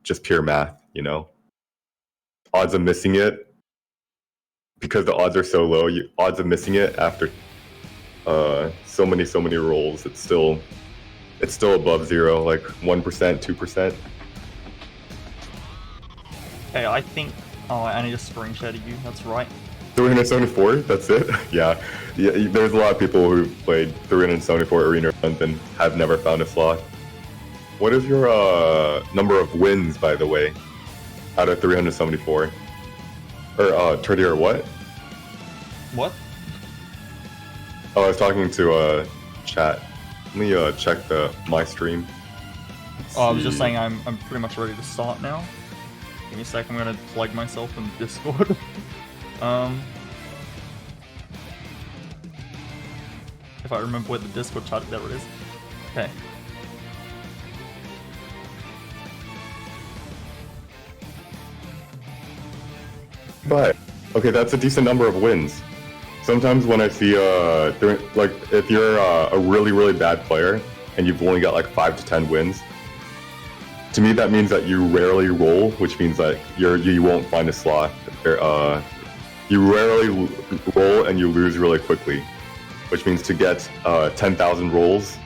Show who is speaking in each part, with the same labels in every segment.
Speaker 1: just pure math, you know? Odds of missing it, because the odds are so low, odds of missing it after so many rolls, it's still above zero, like 1%, 2%.
Speaker 2: Okay, I think... Oh, I need a screenshot of you, that's right.
Speaker 1: 374, that's it? Yeah, there's a lot of people who played 374 arena runs and have never found a Sloth. What is your number of wins, by the way, out of 374? Or, Turdier, what?
Speaker 2: What?
Speaker 1: Oh, I was talking to chat. Let me check my stream.
Speaker 2: Oh, I was just saying I'm pretty much ready to start now. Give me a sec, I'm gonna plug myself in Discord. If I remember where the Discord chat, there it is. Okay.
Speaker 1: But okay, that's a decent number of wins. Sometimes when I see like if you're a really bad player and you've only got like 5 to 10 wins, to me that means that you rarely roll, which means that you won't find a Sloth. You rarely roll and you lose really quickly, which means to get 10,000 rolls,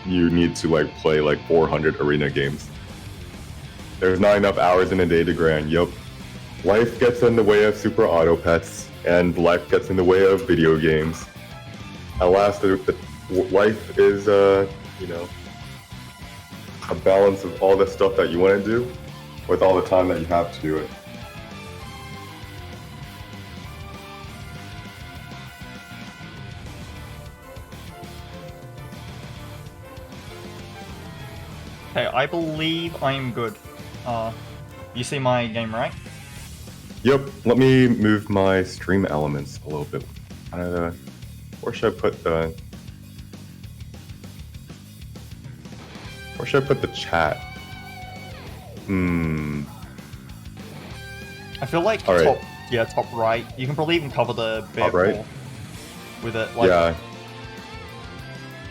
Speaker 1: you need to like play like 400 arena games. There's not enough hours in a day to grind. Yup. Life gets in the way of super auto pets, and life gets in the way of video games. At last, life is, you know, a balance of all the stuff that you want to do with all the time that you have to do it.
Speaker 2: Okay, I believe I'm good. You see my game, right?
Speaker 1: Yep, let me move my stream elements a little bit. Where should I put the... Where should I put the chat?
Speaker 2: I feel like
Speaker 1: all
Speaker 2: top,
Speaker 1: right.
Speaker 2: Yeah, top right. You can probably even cover the bear
Speaker 1: Top right?
Speaker 2: paw with it. Like,
Speaker 1: yeah.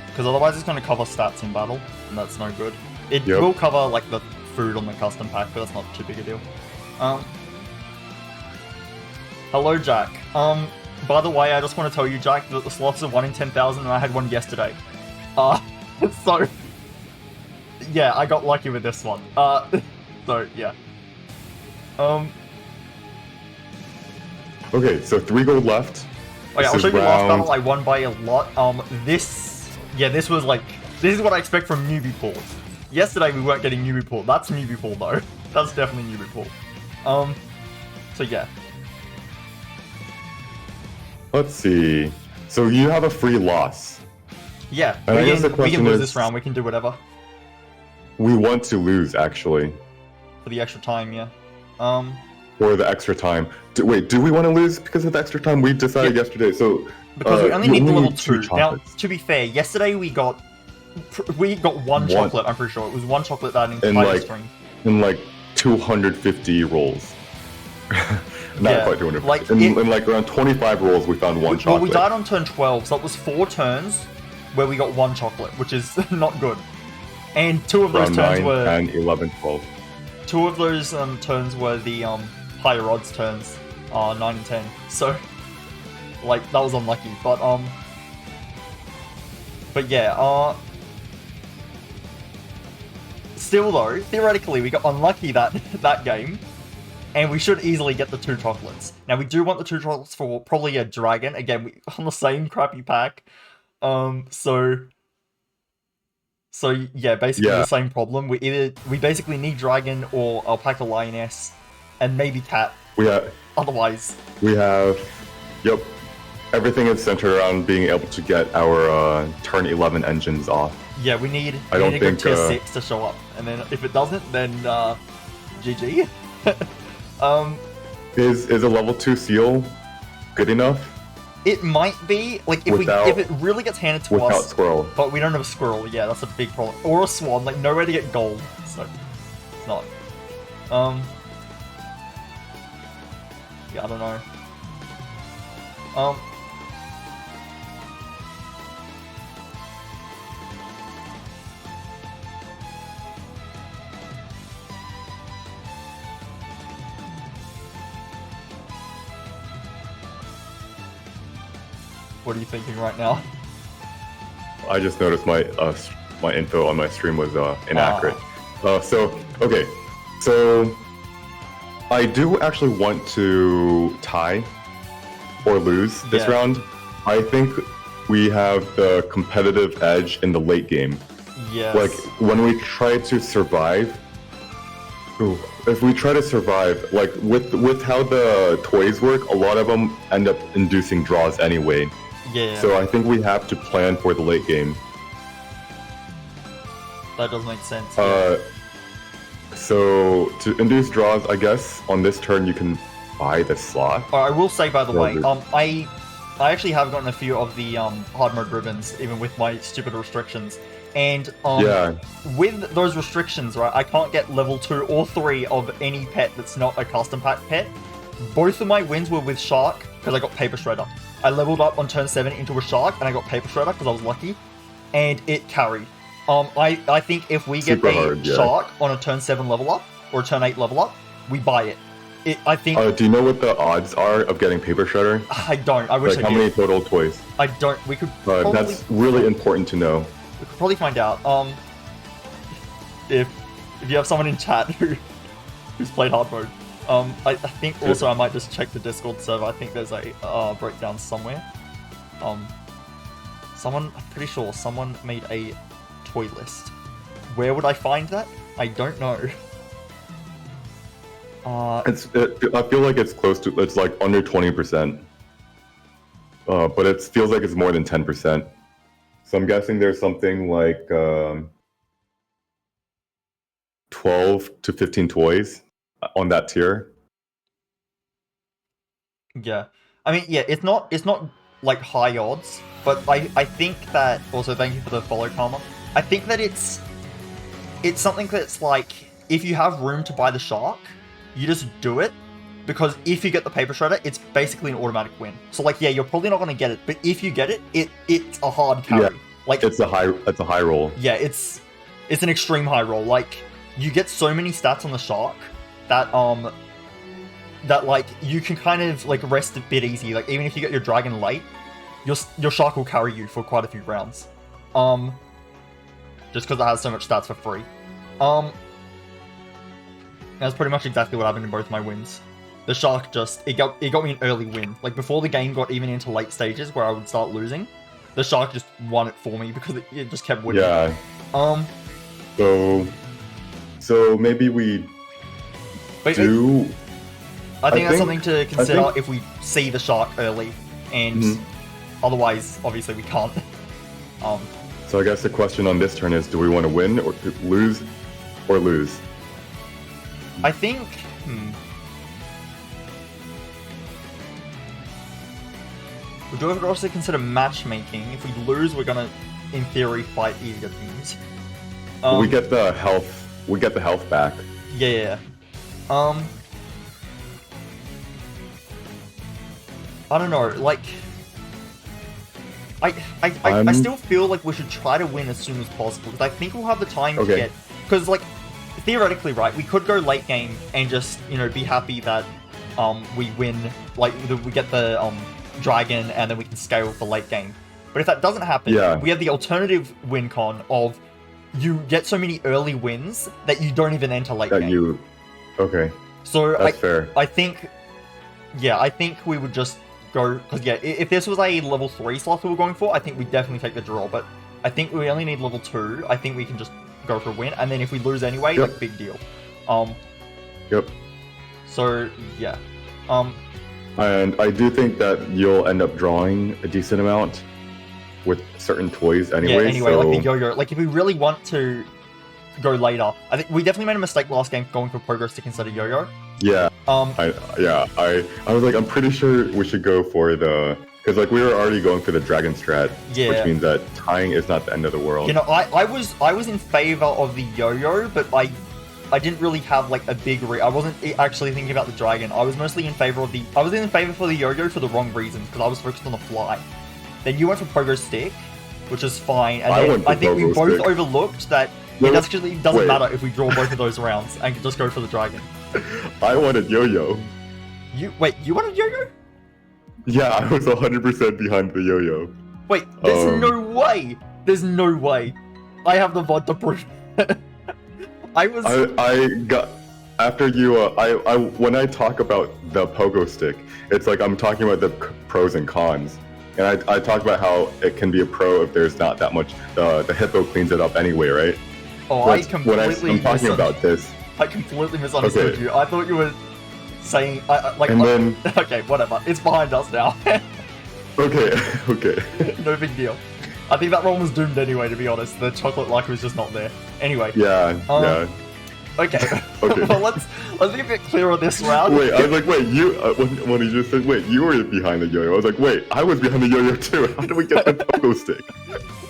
Speaker 2: Because otherwise it's going to cover stats in battle, and that's no good. It
Speaker 1: Yep.
Speaker 2: will cover like the food on the custom pack, but that's not too big a deal. Hello, Jack. By the way, I just want to tell you, Jack, that the slots are 1 in 10,000, and I had one yesterday. So yeah, I got lucky with this one. So yeah.
Speaker 1: Okay, so 3 gold left.
Speaker 2: Oh yeah, I'll show you the last battle. I won by a lot. This was like, this is what I expect from newbie pool. Yesterday we weren't getting newbie pool. That's newbie pool though. That's definitely newbie pool. So yeah.
Speaker 1: Let's see. So you have a free loss.
Speaker 2: Yeah,
Speaker 1: And I guess the
Speaker 2: we
Speaker 1: question
Speaker 2: can lose
Speaker 1: is-
Speaker 2: this round. We can do whatever
Speaker 1: We want to lose, actually.
Speaker 2: for the extra time. Yeah.
Speaker 1: For the extra time. Wait, do we want to lose because of the extra time? We decided yesterday, so...
Speaker 2: Because we only
Speaker 1: you
Speaker 2: need the level 2.
Speaker 1: two
Speaker 2: Now,
Speaker 1: chocolates.
Speaker 2: to be fair, yesterday we got one chocolate. I'm pretty sure it was one chocolate that entire
Speaker 1: like,
Speaker 2: string.
Speaker 1: In like 250 rolls. Not
Speaker 2: Yeah,
Speaker 1: quite 250.
Speaker 2: like
Speaker 1: in like around 25 rolls, we found one chocolate.
Speaker 2: Well, we died on turn 12, so it was 4 turns where we got 1 chocolate, which is not good. And 2 of those
Speaker 1: Round
Speaker 2: turns
Speaker 1: 9,
Speaker 2: were
Speaker 1: 10, 11, 12.
Speaker 2: 2 of those turns were the higher odds turns, 9 and 10. So, like, that was unlucky. But yeah, still though, theoretically, we got unlucky that game, and we should easily get the 2 chocolates. Now, we do want the 2 chocolates for probably a dragon. Again, we on the same crappy pack. So yeah, basically the same problem. We basically need dragon or alpaca lioness, and maybe cat. Otherwise,
Speaker 1: we have. Yep. Everything is centered around being able to get our turn 11 engines off.
Speaker 2: Yeah, we need
Speaker 1: I don't
Speaker 2: a good
Speaker 1: think,
Speaker 2: tier 6 to show up, and then if it doesn't, then GG.
Speaker 1: Is a level 2 seal good enough?
Speaker 2: It might be, like, if it really gets handed to us.
Speaker 1: Without squirrel.
Speaker 2: But we don't have a squirrel, yeah, that's a big problem. Or a swan, like, nowhere to get gold, so it's not. Yeah, I don't know. What are you thinking right now?
Speaker 1: I just noticed my info on my stream was inaccurate. So I do actually want to tie or lose this round. I think we have the competitive edge in the late game.
Speaker 2: Yes.
Speaker 1: Like when we try to survive. If we try to survive, like with how the toys work, a lot of them end up inducing draws anyway.
Speaker 2: Yeah.
Speaker 1: So I think we have to plan for the late game.
Speaker 2: That does make sense.
Speaker 1: So to induce draws, I guess on this turn you can buy the Sloth.
Speaker 2: I will say, by the way, I actually have gotten a few of the hard mode ribbons, even with my stupid restrictions. And with those restrictions, right, I can't get level 2 or 3 of any pet that's not a custom pack pet. Both of my wins were with Shark, because I got Paper Shredder. I leveled up on turn 7 into a Shark, and I got Paper Shredder because I was lucky, and it carried. I think if we get Shark on a turn 7 level up, or a turn 8 level up, we buy it. I think...
Speaker 1: do you know what the odds are of getting Paper Shredder?
Speaker 2: I don't. I wish I did.
Speaker 1: How many total toys?
Speaker 2: I don't. We could probably...
Speaker 1: That's really important to know.
Speaker 2: We could probably find out. If you have someone in chat who's played hard mode, I think also I might just check the Discord server. I think there's a breakdown somewhere. I'm pretty sure someone made a toy list. Where would I find that? I don't know.
Speaker 1: I feel like it's close to, it's like under 20%. But it feels like it's more than 10%. So I'm guessing there's something like 12 to 15 toys on that tier.
Speaker 2: Yeah. I mean, yeah, it's not like high odds, but I think that, also thank you for the follow, Karma. I think that it's something that's like, if you have room to buy the Shark, you just do it, because if you get the Paper Shredder, it's basically an automatic win. So like, yeah, you're probably not going to get it, but if you get it, it's a hard carry.
Speaker 1: Yeah,
Speaker 2: like
Speaker 1: it's a high roll.
Speaker 2: Yeah, it's an extreme high roll. Like, you get so many stats on the Shark that that like you can kind of like rest a bit easy. Like, even if you get your Dragon late, your Shark will carry you for quite a few rounds. Just because it has so much stats for free. That's pretty much exactly what happened in both my wins. The Shark it got me an early win. Like, before the game got even into late stages where I would start losing, the Shark just won it for me because it just kept winning.
Speaker 1: Yeah. So maybe we
Speaker 2: I think that's something to consider if we see the Shark early, and otherwise, obviously, we can't.
Speaker 1: So I guess the question on this turn is, do we want to win or lose?
Speaker 2: I think... We do also consider matchmaking. If we lose, we're gonna, in theory, fight easier teams.
Speaker 1: We get the health. We get the health back.
Speaker 2: Yeah. I don't know. Like, I still feel like we should try to win as soon as possible, because I think we'll have the time to get. Because, like, theoretically, right, we could go late game and just, you know, be happy that we win, like, we get the dragon, and then we can scale for late game. But if that doesn't happen, we have the alternative win con of you get so many early wins that you don't even enter late game.
Speaker 1: Okay.
Speaker 2: So
Speaker 1: that's fair.
Speaker 2: I think we would just go, because if this was a level 3 Sloth we were going for, I think we'd definitely take the draw. But I think we only need level 2. I think we can just go for a win, and then if we lose anyway, like, big deal. So yeah.
Speaker 1: And I do think that you'll end up drawing a decent amount with certain toys anyway.
Speaker 2: Yeah, anyway, so... like the yo-yo. Like, if we really want to go later, I think we definitely made a mistake last game going for progress to consider yo-yo.
Speaker 1: Yeah. I was like, I'm pretty sure we should go for the... Because, like, we were already going for the dragon strat, which means that tying is not the end of the world.
Speaker 2: You know, I was in favor of the yo-yo, but I didn't really have, like, a big... I wasn't actually thinking about the dragon. I was mostly in favor of the... I was in favor for the yo-yo for the wrong reasons, because I was focused on the fly. Then you went for pogo stick, which is fine, and then I think we both overlooked that it actually doesn't matter if we draw both of those rounds and just go for the dragon.
Speaker 1: I wanted yo-yo.
Speaker 2: You wanted yo-yo?
Speaker 1: Yeah, I was 100% behind the yo-yo.
Speaker 2: Wait, there's no way. There's no way. I have the VOD to prove it.
Speaker 1: I got after you. When I talk about the pogo stick, it's like I'm talking about the pros and cons, and I talked about how it can be a pro if there's not that much. The hippo cleans it up anyway, right?
Speaker 2: Oh,
Speaker 1: I'm talking about this.
Speaker 2: I completely misunderstood you. I thought you were saying like.
Speaker 1: And then
Speaker 2: okay, whatever. It's behind us now.
Speaker 1: okay.
Speaker 2: No big deal. I think that one was doomed anyway, to be honest. The chocolate like was just not there. Anyway.
Speaker 1: Yeah.
Speaker 2: Okay. Well, let's be a bit clear on this round.
Speaker 1: Wait, I was like, wait, you when he just said, wait, you were behind the yo-yo. I was like, wait, I was behind the yo-yo too. How did we get the pogo stick?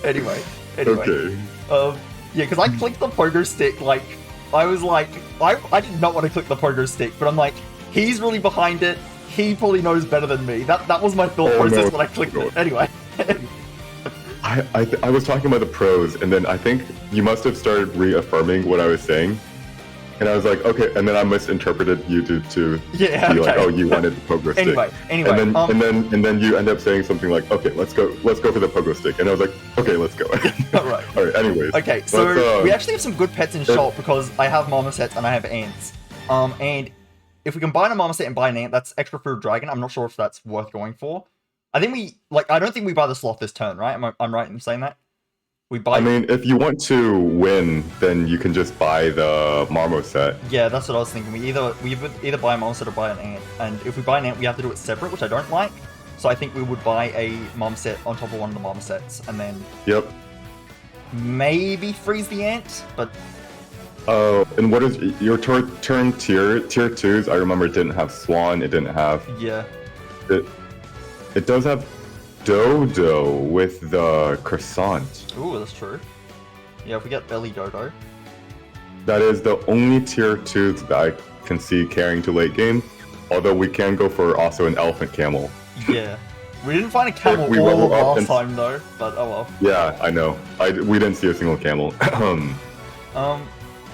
Speaker 2: Anyway.
Speaker 1: Okay.
Speaker 2: Yeah, because I clicked the pogo stick. Like, I was like, I did not want to click the pogo stick, but I'm like, he's really behind it. He probably knows better than me. That was my thought process when I clicked it. Anyway.
Speaker 1: I was talking about the pros, and then I think you must have started reaffirming what I was saying, and I was like, okay, and then I misinterpreted you to be like, oh, you wanted the pogo stick.
Speaker 2: Anyway,
Speaker 1: and then you end up saying something like, okay, let's go for the pogo stick, and I was like, okay, let's go.
Speaker 2: All right.
Speaker 1: Anyways.
Speaker 2: Okay, so we actually have some good pets in shop because I have marmosets and I have ants. And if we combine a marmoset and buy an ant, that's extra food dragon. I'm not sure if that's worth going for. I don't think we buy the sloth this turn, right? I'm right in saying that? We buy...
Speaker 1: I mean, if you want to win, then you can just buy the marmoset.
Speaker 2: Yeah, that's what I was thinking. We either buy a marmoset or buy an ant. And if we buy an ant, we have to do it separate, which I don't like. So I think we would buy a marmoset on top of one of the marmosets, and then...
Speaker 1: Yep.
Speaker 2: Maybe freeze the ant, but...
Speaker 1: Oh, and what is your turn tier 2s? I remember it didn't have swan, it didn't have...
Speaker 2: Yeah.
Speaker 1: It does have Dodo with the croissant.
Speaker 2: Ooh, that's true. Yeah, if we get belly Dodo.
Speaker 1: That is the only tier 2s that I can see carrying to late game. Although we can go for also an elephant camel.
Speaker 2: Yeah. We didn't find a camel all last time though, but oh well.
Speaker 1: Yeah, I know. We didn't see a single camel.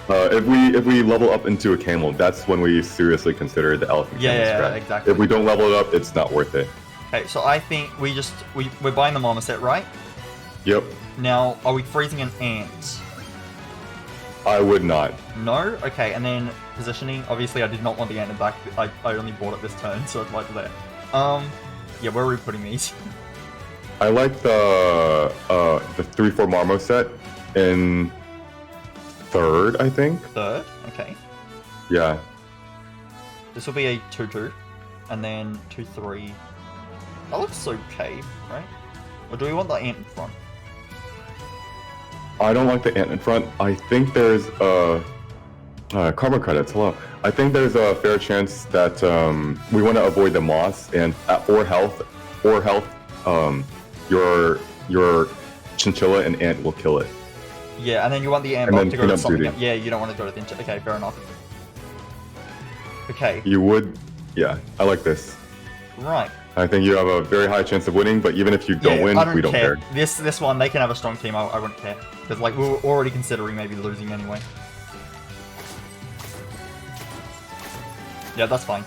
Speaker 1: If we level up into a camel, that's when we seriously consider the elephant camel strat.
Speaker 2: Yeah, exactly.
Speaker 1: If we don't level it up, it's not worth it.
Speaker 2: Okay, so I think we're buying the marmoset, right?
Speaker 1: Yep.
Speaker 2: Now, are we freezing an ant?
Speaker 1: I would not.
Speaker 2: No? Okay, and then positioning. Obviously, I did not want the ant in back. I only bought it this turn, so it's right there. Yeah, where are we putting these?
Speaker 1: I like the 3/4 marmoset in third, I think.
Speaker 2: Third? Okay.
Speaker 1: Yeah.
Speaker 2: This will be a 2/2, and then 2/3. That looks okay, right? Or do we want the ant in front?
Speaker 1: I don't like the ant in front. I think there's karma credits. Hello. I think there's a fair chance that we want to avoid the moss, and at 4 health, your chinchilla and ant will kill it.
Speaker 2: Yeah, and then you want the ant to go to something else. Yeah, you don't want to go to the... Okay, fair enough. Okay.
Speaker 1: You would... Yeah, I like this.
Speaker 2: Right.
Speaker 1: I think you have a very high chance of winning, but even if you don't win, we don't care.
Speaker 2: This one, they can have a strong team, I wouldn't care. Because, like, we were already considering maybe losing anyway. Yeah, that's fine.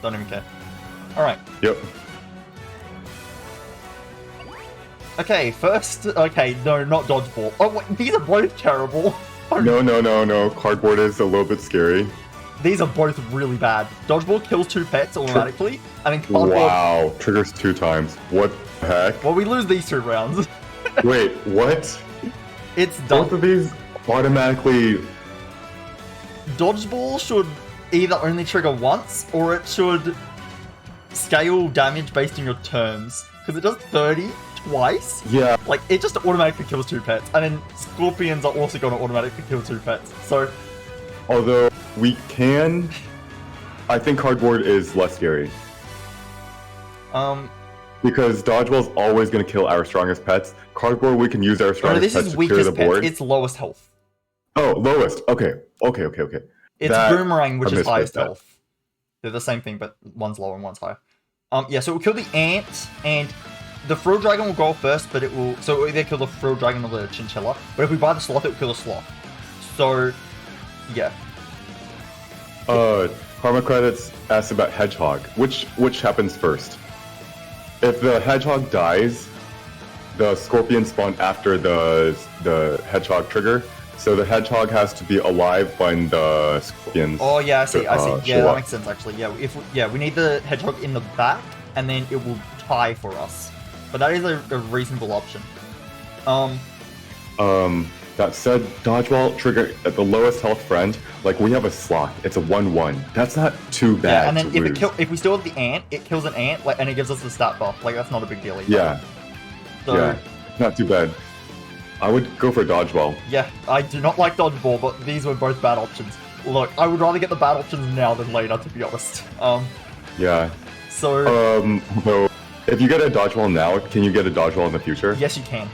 Speaker 2: Don't even care. Alright.
Speaker 1: Yep.
Speaker 2: Okay, first... Okay, no, not dodgeball. Oh, wait, these are both terrible.
Speaker 1: No. Cardboard is a little bit scary.
Speaker 2: These are both really bad. Dodgeball kills 2 pets automatically, and then cardboard...
Speaker 1: Wow, triggers 2 times. What the heck?
Speaker 2: Well, we lose these 2 rounds.
Speaker 1: Wait, what?
Speaker 2: It's done.
Speaker 1: Both of these automatically...
Speaker 2: Dodgeball should either only trigger once, or it should scale damage based on your turns. Because it does 30 twice.
Speaker 1: Yeah.
Speaker 2: Like, it just automatically kills 2 pets. And then scorpions are also going to automatically kill 2 pets. So...
Speaker 1: Although, we can... I think cardboard is less scary. Because dodgeball's always going to kill our strongest pets. Cardboard, we can use our strongest pets to clear the board.
Speaker 2: It's lowest health.
Speaker 1: Oh, lowest. Okay.
Speaker 2: It's boomerang, which is highest health. They're the same thing, but one's lower and one's higher. Yeah, so it will kill the ant, and the frill dragon will go first, but it will... So it will either kill the frill dragon or the chinchilla. But if we buy the sloth, it will kill the sloth. So, yeah.
Speaker 1: Karma credits asks about hedgehog. Which happens first? if the hedgehog dies, the scorpion spawn after the hedgehog trigger. So the hedgehog has to be alive when the scorpions.
Speaker 2: Oh yeah, I see. Yeah,
Speaker 1: show
Speaker 2: that
Speaker 1: up.
Speaker 2: makes sense actually. Yeah, we need the hedgehog in the back, and then it will tie for us. But that is a reasonable option.
Speaker 1: That said, dodgeball trigger at the lowest health friend. Like we have a Sloth. It's a 1/1. That's not too bad.
Speaker 2: Yeah, and then
Speaker 1: to lose.
Speaker 2: if we still have the ant, it kills an ant, like, and it gives us the stat buff. Like that's not a big deal either.
Speaker 1: Yeah.
Speaker 2: So,
Speaker 1: yeah. Not too bad. I would go for dodgeball.
Speaker 2: Yeah, I do not like dodgeball, but these were both bad options. Look, I would rather get the bad options now than later, to be honest.
Speaker 1: Yeah.
Speaker 2: So.
Speaker 1: So if you get a dodgeball now, can you get a dodgeball in the future?
Speaker 2: Yes, you can.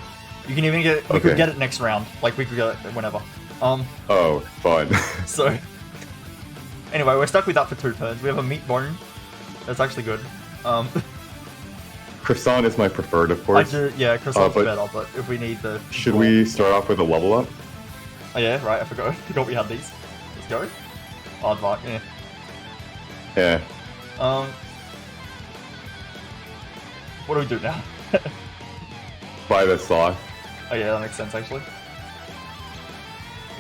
Speaker 2: You can even get it. We could get it next round. Like we could get it whenever.
Speaker 1: Oh, fun.
Speaker 2: So. Anyway, we're stuck with that for 2 turns. We have a meat bone. That's actually good.
Speaker 1: Croissant is my preferred, of course.
Speaker 2: Yeah, croissant's better, but if we need the...
Speaker 1: Should we start off with a level up?
Speaker 2: Oh yeah, right, I forgot. Forgot we had these. Let's go. Aardvark, yeah.
Speaker 1: Yeah.
Speaker 2: What do we do now?
Speaker 1: Buy the Sloth.
Speaker 2: Oh yeah, that makes sense, actually.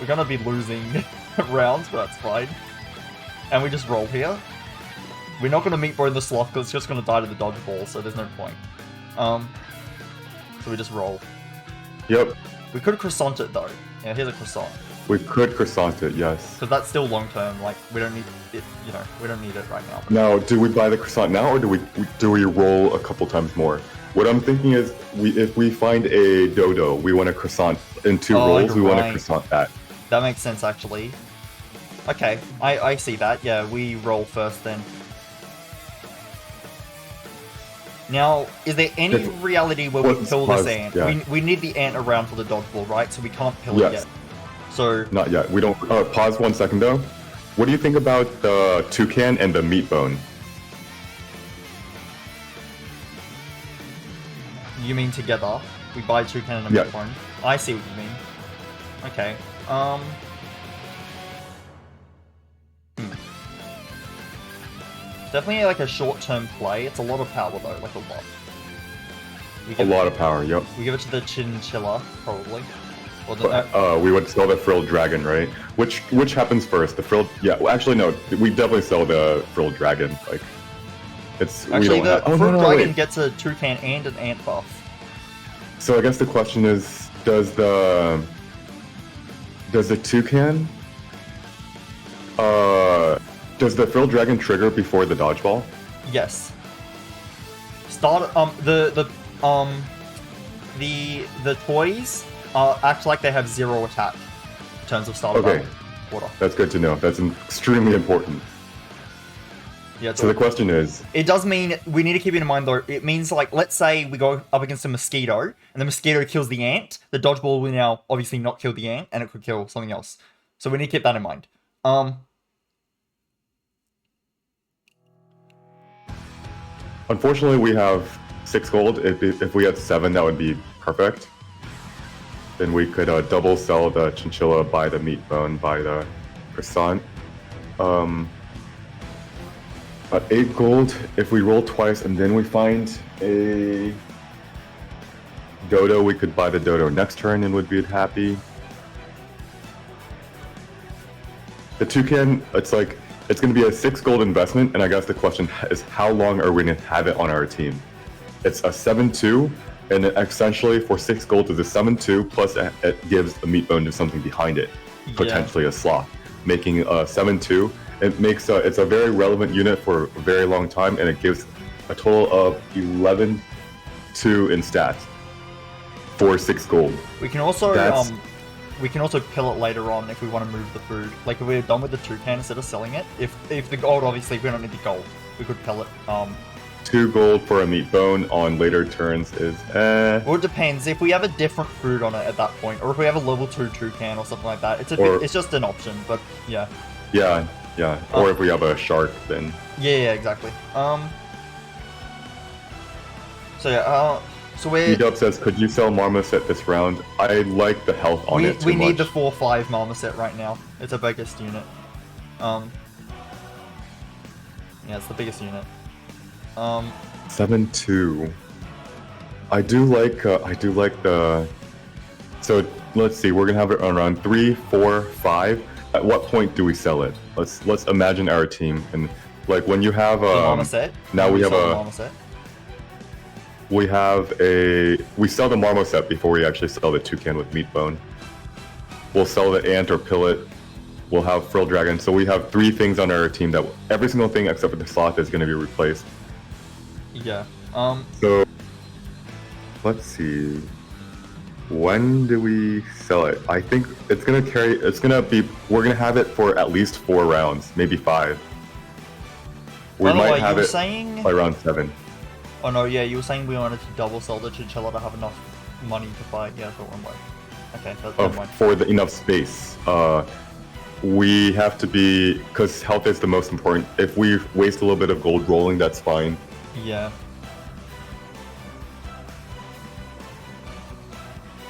Speaker 2: We're gonna be losing rounds, but that's fine. And we just roll here. We're not gonna meat bone the Sloth because it's just gonna die to the dodgeball, so there's no point. So we just roll.
Speaker 1: Yep.
Speaker 2: We could croissant it though. Yeah, here's a croissant.
Speaker 1: We could croissant it, yes.
Speaker 2: Because that's still long term. Like we don't need it. You know, we don't need it right now.
Speaker 1: Now, do we buy the croissant now, or do we roll a couple times more? What I'm thinking is, if we find a dodo, we want a croissant in 2 rolls. We want to croissant that.
Speaker 2: That makes sense, actually. Okay, I see that. Yeah, we roll first then. Now, is there any reality where we kill this ant?
Speaker 1: Yeah.
Speaker 2: We need the ant around for the dodgeball, right? So we can't kill it yet. So
Speaker 1: not yet. We don't. Pause 1 second though. What do you think about the toucan and the meat bone?
Speaker 2: You mean together? We buy toucan and a meat bone. I see what you mean. Okay. Definitely like a short-term play. It's a lot of power though, like a lot.
Speaker 1: A lot of power, yep.
Speaker 2: We give it to the chinchilla, probably. Or
Speaker 1: we would sell the frilled dragon, right? Which happens first? The frilled? Yeah. Well, actually, no. We definitely sell the frilled dragon. Like, it's
Speaker 2: actually
Speaker 1: we don't
Speaker 2: the frilled dragon gets a toucan and an ant buff.
Speaker 1: So I guess the question is, does the toucan? Does the frilled dragon trigger before the dodgeball?
Speaker 2: Yes. Start the toys act like they have 0 attack in terms of start
Speaker 1: Okay,
Speaker 2: order.
Speaker 1: That's good to know. That's extremely important.
Speaker 2: Yeah.
Speaker 1: So the question is,
Speaker 2: it does mean we need to keep in mind though. It means like let's say we go up against a mosquito and the mosquito kills the ant. The dodgeball will now obviously not kill the ant and it could kill something else. So we need to keep that in mind.
Speaker 1: Unfortunately, we have 6 gold. If we had 7, that would be perfect. Then we could double sell the chinchilla, buy the meat bone, buy the croissant. At 8 gold, if we roll twice and then we find a dodo, we could buy the dodo next turn and would be happy. The toucan, it's like, it's going to be a 6 gold investment, and I guess the question is how long are we going to have it on our team? It's a 7-2, and essentially for 6 gold is a 7-2, plus it gives a meat bone to something behind it, potentially a sloth, making a 7-2. It makes it's a very relevant unit for a very long time, and it gives a total of 11-2 in stats for 6 gold.
Speaker 2: We can also pill it later on if we want to move the food. Like if we're done with the toucan instead of selling it. If the gold, obviously we don't need the gold. We could pill it.
Speaker 1: 2 gold for a meat bone on later turns is
Speaker 2: Well, it depends. If we have a different food on it at that point, or if we have a level 2 toucan or something like that, it's just an option. But yeah.
Speaker 1: Yeah. Yeah. Or if we have a shark, then.
Speaker 2: Yeah, exactly. So yeah. So we're...
Speaker 1: E-Dub says, could you sell Marmoset this round? I like the health on it too
Speaker 2: We need
Speaker 1: much.
Speaker 2: the 4-5 Marmoset right now. It's our biggest unit. Yeah, it's the biggest unit.
Speaker 1: 7-2. I do like the. So let's see. We're gonna have it around 3, 4, 5. At what point do we sell it? Let's imagine our team and like when you have
Speaker 2: The marmoset.
Speaker 1: now we have
Speaker 2: sell
Speaker 1: a
Speaker 2: the marmoset.
Speaker 1: we sell the marmoset before we actually sell the toucan with meat bone. We'll sell the ant or pillet. We'll have frill dragon. So we have 3 things on our team that every single thing except for the sloth is going to be replaced.
Speaker 2: Yeah.
Speaker 1: So let's see. When do we sell it? I think it's gonna carry. We're gonna have it for at least 4 rounds, maybe 5. We
Speaker 2: By the
Speaker 1: might
Speaker 2: way,
Speaker 1: have
Speaker 2: you were
Speaker 1: it
Speaker 2: saying...
Speaker 1: by round 7.
Speaker 2: Oh no, yeah, you were saying we wanted to double sell the chinchilla to have enough money to buy. Yeah, go one way. Okay, that's
Speaker 1: Oh,
Speaker 2: never mind.
Speaker 1: for the enough space. We have to be because health is the most important. If we waste a little bit of gold rolling, that's fine.
Speaker 2: Yeah.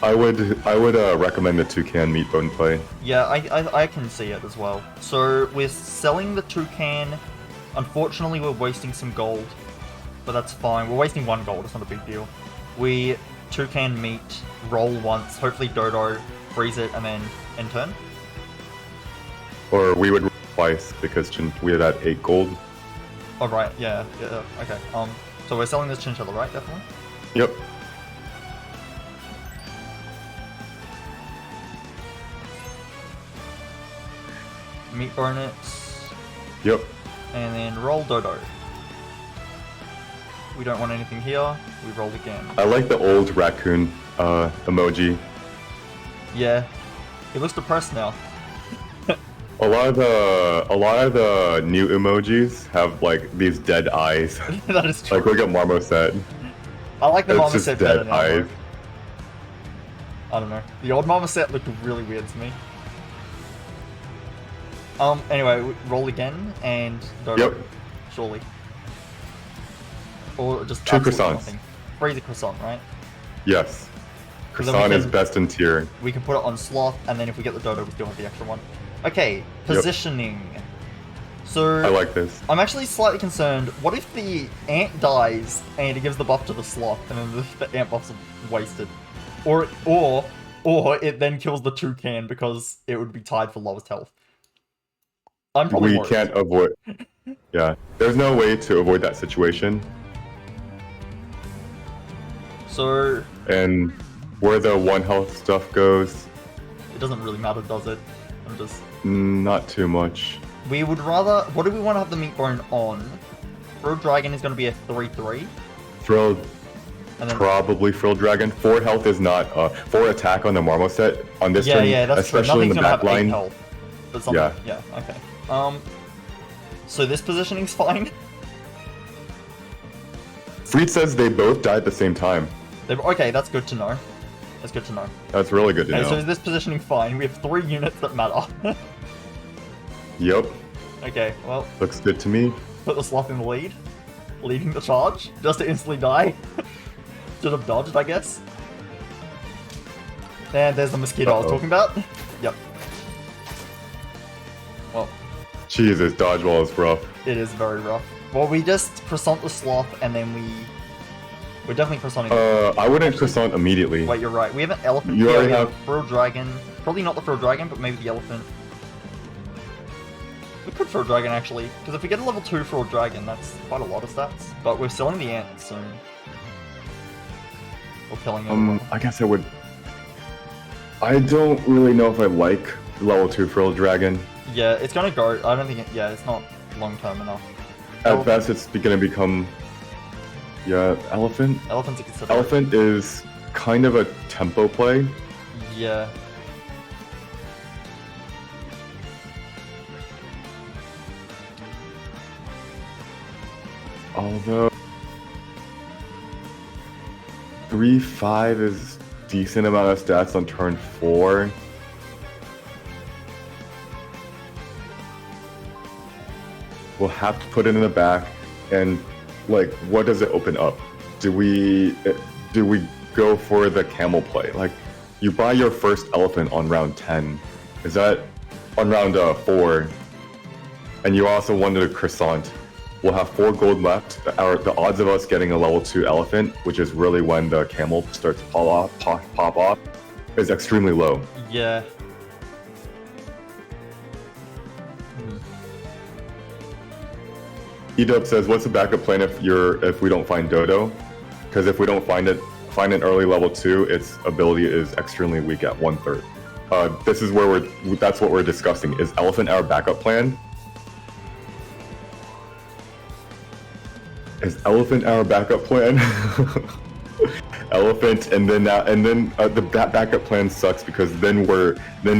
Speaker 1: I would recommend the toucan meat bone play.
Speaker 2: Yeah, I can see it as well. So we're selling the toucan. Unfortunately, we're wasting some gold, but that's fine. We're wasting 1 gold. It's not a big deal. We toucan meat, roll once, hopefully dodo, freeze it, and then end turn.
Speaker 1: Or we would roll twice because we had that 8 gold.
Speaker 2: Oh right, yeah, okay. So we're selling this chinchilla, right? Definitely.
Speaker 1: Yep.
Speaker 2: Meat bone it.
Speaker 1: Yep.
Speaker 2: And then roll dodo. We don't want anything here. We roll again.
Speaker 1: I like the old raccoon emoji.
Speaker 2: Yeah. He looks depressed now.
Speaker 1: A lot of the new emojis have like these dead eyes.
Speaker 2: That is true.
Speaker 1: Like look at Marmoset.
Speaker 2: I like the
Speaker 1: It's
Speaker 2: marmoset
Speaker 1: just
Speaker 2: better
Speaker 1: dead
Speaker 2: now.
Speaker 1: eyes.
Speaker 2: I don't know. The old marmoset looked really weird to me. Anyway, we roll again and dodo.
Speaker 1: Yep.
Speaker 2: Surely. Or just
Speaker 1: 2
Speaker 2: absolutely
Speaker 1: croissants.
Speaker 2: nothing. Freeze a croissant, right?
Speaker 1: Yes.
Speaker 2: then we
Speaker 1: Croissant is
Speaker 2: can-
Speaker 1: best in tier.
Speaker 2: We can put it on Sloth, and then if we get the dodo, we still have the extra one. Okay, positioning. So
Speaker 1: I like this.
Speaker 2: I'm actually slightly concerned. What if the ant dies and it gives the buff to the sloth, and then the ant buff's wasted, or it then kills the toucan because it would be tied for lowest health. I'm probably
Speaker 1: We
Speaker 2: worried.
Speaker 1: can't avoid. Yeah, there's no way to avoid that situation.
Speaker 2: So
Speaker 1: And where the 1 health stuff goes,
Speaker 2: it doesn't really matter, does it? I'm just.
Speaker 1: not too much.
Speaker 2: We would rather. What do we want to have the meat bone on? Road Dragon is going to be a 3/3,
Speaker 1: Frill,
Speaker 2: and then
Speaker 1: probably Frill Dragon. 4 health is not 4 attack on the Marmoset on this turn,
Speaker 2: that's true.
Speaker 1: especially in
Speaker 2: Nothing's
Speaker 1: the
Speaker 2: gonna
Speaker 1: back
Speaker 2: have 8
Speaker 1: line.
Speaker 2: health. But something, yeah, okay. So this positioning's fine.
Speaker 1: Freed says they both died at the same time.
Speaker 2: Okay, that's good to know. That's good to know.
Speaker 1: That's really good to
Speaker 2: Okay,
Speaker 1: know.
Speaker 2: so is this positioning fine? We have 3 units that matter.
Speaker 1: Yep,
Speaker 2: Okay, well,
Speaker 1: looks good to me.
Speaker 2: put the sloth in the lead. Leading the charge, just to instantly die. Should have dodged, I guess. And there's the mosquito I was talking about. Yep. Well,
Speaker 1: Jesus, dodgeball is rough.
Speaker 2: it is very rough. Well, we just croissant the sloth, and then we're definitely croissanting.
Speaker 1: I wouldn't croissant immediately.
Speaker 2: Wait, you're right. We have an elephant.
Speaker 1: You
Speaker 2: here,
Speaker 1: already
Speaker 2: we have
Speaker 1: have-
Speaker 2: Frill Dragon. Probably not the Frill Dragon, but maybe the elephant. We could Frill Dragon actually, because if we get a level 2 Frill Dragon, that's quite a lot of stats. But we're selling the ant soon. Or killing it.
Speaker 1: I guess I would. I don't really know if I like level 2 Frill Dragon.
Speaker 2: Yeah, it's gonna go. I don't think it. Yeah, it's not long term enough.
Speaker 1: At best, it's gonna become. Yeah, elephant.
Speaker 2: Elephant's a consideration.
Speaker 1: Elephant is kind of a tempo play.
Speaker 2: Yeah.
Speaker 1: Although 3-5 is decent amount of stats on turn 4. We'll have to put it in the back, and like, what does it open up? Do we go for the camel play? Like, you buy your first elephant on round 10. Is that on round 4? And you also wanted a croissant. We'll have 4 gold left. The odds of us getting a level 2 elephant, which is really when the camel starts to pop off, is extremely low.
Speaker 2: Yeah.
Speaker 1: Edub says, "What's the backup plan if we don't find Dodo? Because if we don't find an early level 2, its ability is extremely weak at 1/3. This is where that's what we're discussing. Is elephant our backup plan? Is elephant our backup plan? Elephant, and then that backup plan sucks because then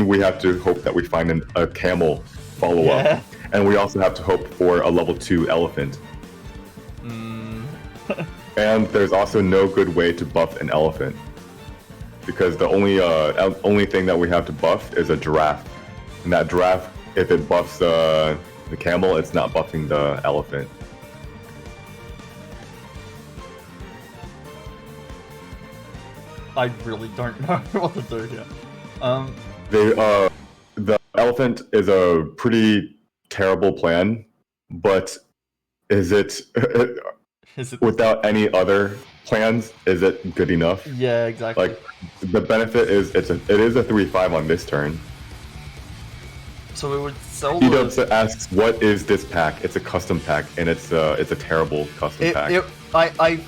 Speaker 1: we have to hope that we find a camel follow up, and we also have to hope for a level 2 elephant. And there's also no good way to buff an elephant because the only thing that we have to buff is a giraffe, and that giraffe, if it buffs the camel, it's not buffing the elephant.
Speaker 2: I really don't know what to do here.
Speaker 1: The elephant is a pretty terrible plan, but is it without any other plans? Is it good enough?
Speaker 2: Yeah, exactly.
Speaker 1: Like the benefit is it is a 3/5 on this turn.
Speaker 2: So we would sell.
Speaker 1: Edub asks, "What is this pack?" It's a custom pack, and it's a terrible custom pack.
Speaker 2: I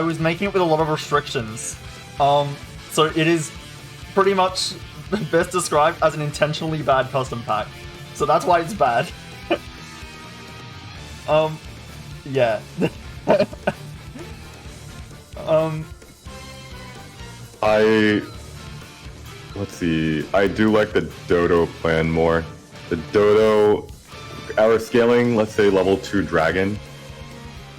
Speaker 2: was making it with a lot of restrictions. So it is pretty much best described as an intentionally bad custom pack. So that's why it's bad. Yeah.
Speaker 1: Let's see. I do like the Dodo plan more. The Dodo, our scaling, let's say level 2 dragon.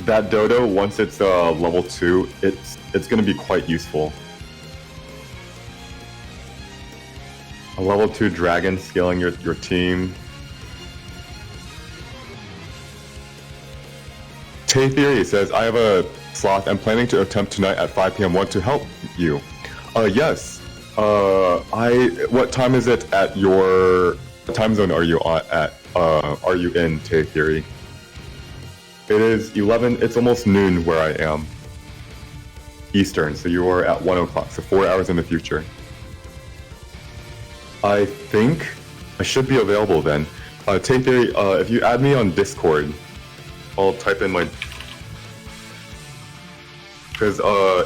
Speaker 1: That Dodo, once it's level 2, it's going to be quite useful. A level 2 dragon scaling your team. Tay Theory says, "I have a sloth. I'm planning to attempt tonight at 5 p.m. Want to help you?" Yes. What time is it at your? What time zone are you at? Are you in, Tay Theory? It is 11. It's almost noon where I am. Eastern. So you are at 1 o'clock. So 4 hours in the future. I think I should be available then. Tay Theory, if you add me on Discord, I'll type in my... Because I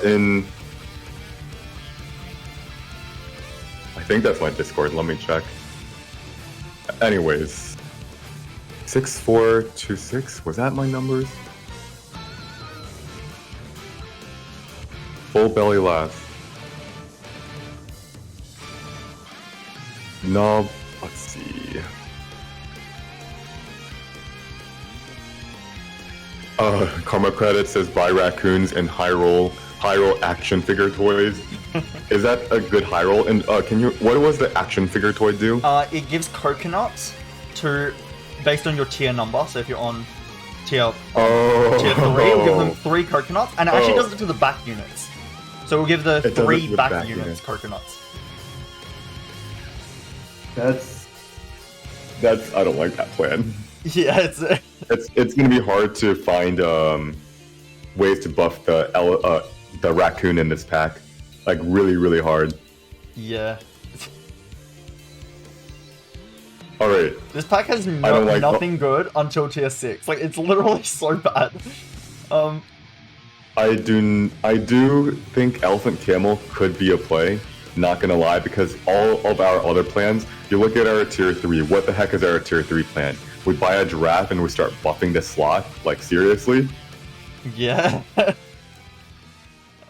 Speaker 1: think that's my Discord, let me check. Anyways. 6426, was that my numbers? Full belly laugh. No, let's see. Karma Credit says buy raccoons and Hyrule action figure toys. Is that a good Hyrule? And what was the action figure toy do?
Speaker 2: It gives coconuts based on your tier number. So if you're on tier 3, it'll give them 3 coconuts, and it actually does it to the back units. So we'll give the 3 back units coconuts.
Speaker 1: That's I don't like that plan.
Speaker 2: Yeah,
Speaker 1: it's gonna be hard to find ways to buff the raccoon in this pack, like really hard.
Speaker 2: Yeah.
Speaker 1: All right.
Speaker 2: This pack has nothing good until tier 6. Like it's literally so bad.
Speaker 1: I do think Elephant Camel could be a play. Not gonna lie, because all of our other plans, you look at our tier 3, what the heck is our tier 3 plan? We buy a giraffe and we start buffing the sloth? Like, seriously?
Speaker 2: Yeah.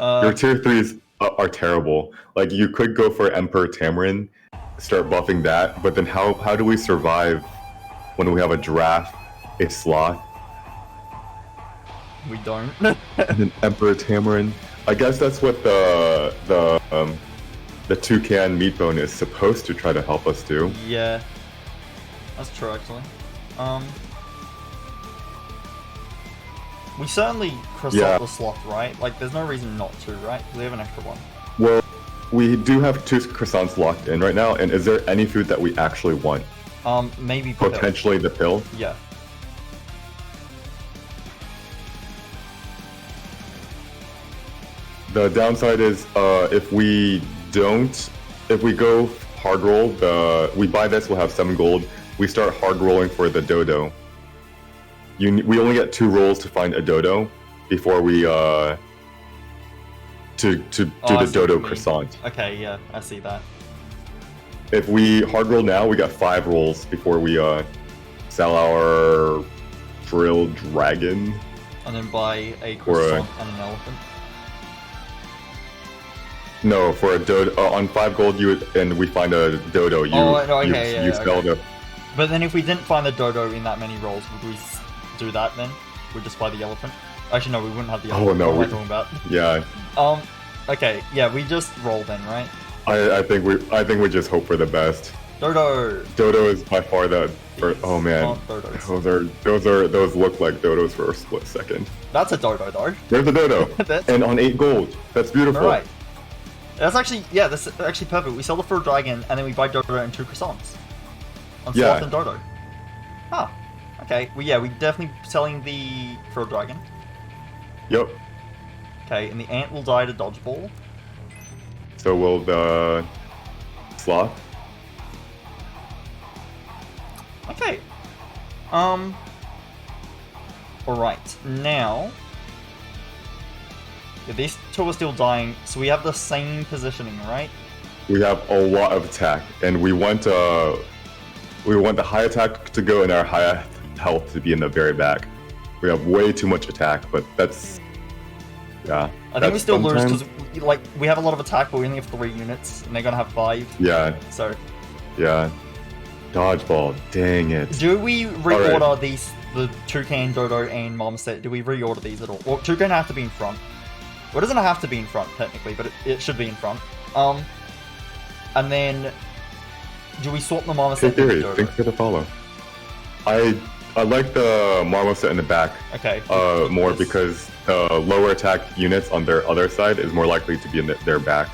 Speaker 1: Your tier 3s are terrible. Like, you could go for Emperor Tamarin, start buffing that, but then how do we survive when we have a giraffe, a sloth?
Speaker 2: We don't.
Speaker 1: And then Emperor Tamarin. I guess that's what the toucan meat bone is supposed to try to help us do.
Speaker 2: Yeah, that's true actually. We certainly croissant the sloth, right? Like, there's no reason not to, right? We have an extra one.
Speaker 1: Well, we do have 2 croissants locked in right now, and is there any food that we actually want?
Speaker 2: Maybe
Speaker 1: potentially the pill.
Speaker 2: Yeah.
Speaker 1: The downside is if we go hard roll, we buy this, we'll have 7 gold. We start hard rolling for the dodo. We only get 2 rolls to find a dodo before we do the dodo croissant.
Speaker 2: Okay, yeah, I see that.
Speaker 1: If we hard roll now, we got 5 rolls before we sell our drilled dragon.
Speaker 2: And then buy a croissant and an elephant.
Speaker 1: No, for a dodo on 5 gold, and we find a dodo. You sell the.
Speaker 2: But then if we didn't find the dodo in that many rolls, would we do that then? We'd just buy the elephant. Actually, no, we wouldn't have the elephant.
Speaker 1: Oh no,
Speaker 2: what am I talking about?
Speaker 1: Yeah.
Speaker 2: Okay, yeah, we just roll then, right?
Speaker 1: I think we just hope for the best.
Speaker 2: Dodo.
Speaker 1: Dodo is by far the. Oh man, those look like dodos for a split second.
Speaker 2: That's a dodo though.
Speaker 1: There's a dodo, and on 8 gold. That's beautiful.
Speaker 2: All right. That's actually perfect. We sell the fur dragon and then we buy dodo and 2 croissants. On Sloth and dodo. Huh. Okay. Well, yeah, we definitely selling the fur dragon.
Speaker 1: Yep.
Speaker 2: Okay, and the ant will die to dodgeball.
Speaker 1: So will the sloth.
Speaker 2: Okay. Alright, now... Yeah, these 2 are still dying, so we have the same positioning, right?
Speaker 1: We have a lot of attack, and we want the high attack to go and our high health to be in the very back. We have way too much attack, but that's... Yeah.
Speaker 2: I think we still lose because, like, we have a lot of attack, but we only have 3 units, and they're gonna have 5.
Speaker 1: Yeah.
Speaker 2: So...
Speaker 1: Yeah. Dodgeball, dang it.
Speaker 2: Do we reorder the toucan, dodo, and marmoset? Do we reorder these at all? Well, toucan have to be in front. Well, it doesn't have to be in front, technically, but it should be in front. And then... Do we swap the marmoset and the dodo?
Speaker 1: Thanks for the follow. I like the marmoset in the back more because lower attack units on their other side is more likely to be in their back.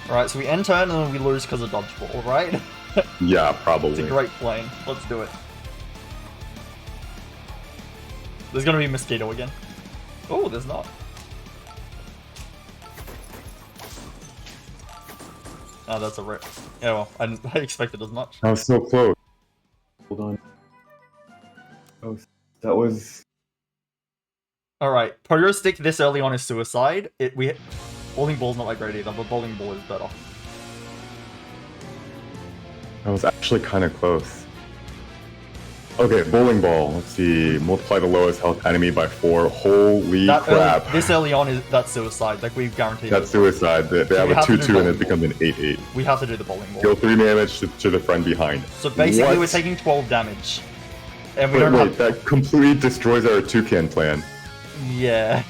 Speaker 2: Alright, so we end turn and then we lose because of dodgeball, right?
Speaker 1: Yeah, probably.
Speaker 2: It's a great plane. Let's do it. There's gonna be a mosquito again. Oh, there's not. Oh, that's a rip. Yeah, well, I expected as much.
Speaker 1: I was so close. Hold on. Oh, that was...
Speaker 2: Alright, pogo stick this early on is suicide. Bowling ball's not that great either, but bowling ball is better.
Speaker 1: That was actually kind of close. Okay, bowling ball. Let's see. Multiply the lowest health enemy by 4. Holy crap.
Speaker 2: This early on that's suicide. Like, we've guaranteed
Speaker 1: that's suicide. They have a 2-2 and it becomes an 8-8.
Speaker 2: We have to do the bowling ball.
Speaker 1: Deal 3 damage to the friend behind.
Speaker 2: So basically we're taking 12 damage. And we
Speaker 1: wait, that completely destroys our toucan plan.
Speaker 2: Yeah.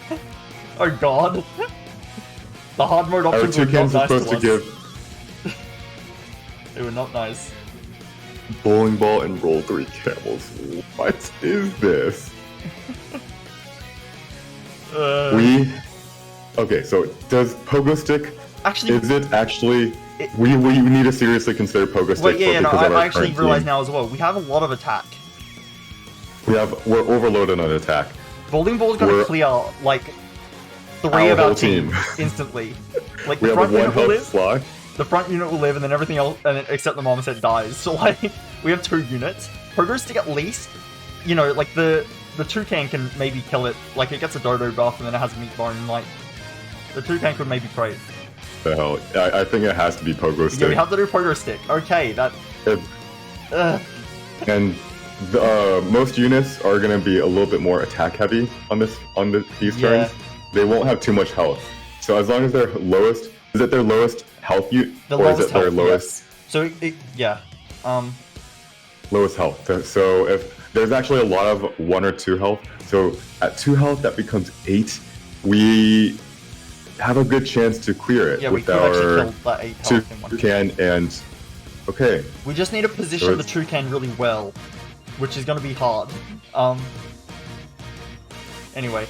Speaker 2: Oh god. The hard mode options were not nice
Speaker 1: supposed to give...
Speaker 2: They were not nice.
Speaker 1: Bowling ball and roll 3 camels. What is this? Okay, so does pogo stick...
Speaker 2: Actually...
Speaker 1: Is it actually... We need to seriously consider pogo stick.
Speaker 2: Wait, yeah, no, I actually realize now as well. We have a lot of attack.
Speaker 1: We're overloaded on attack.
Speaker 2: Bowling ball's gonna clear, like, 3 of our team instantly. Like, the front unit will live, the front unit will live, and then everything else, except the marmoset dies. So, like, we have 2 units. Pogo stick at least, you know, like, the toucan can maybe kill it. Like, it gets a dodo buff, and then it has meat bone, like, the toucan could maybe trade.
Speaker 1: The hell? I think it has to be pogo stick.
Speaker 2: Yeah, we have to do pogo stick. Okay, that...
Speaker 1: And... most units are going to be a little bit more attack heavy on these turns. They won't have too much health. So as long as they're lowest, is it their lowest health or is it their lowest?
Speaker 2: Yes. So
Speaker 1: lowest health. So if there's actually a lot of 1 or 2 health, so at 2 health that becomes 8. We have a good chance to clear it with our toucan and okay.
Speaker 2: We just need to position the toucan really well, which is going to be hard. Anyway,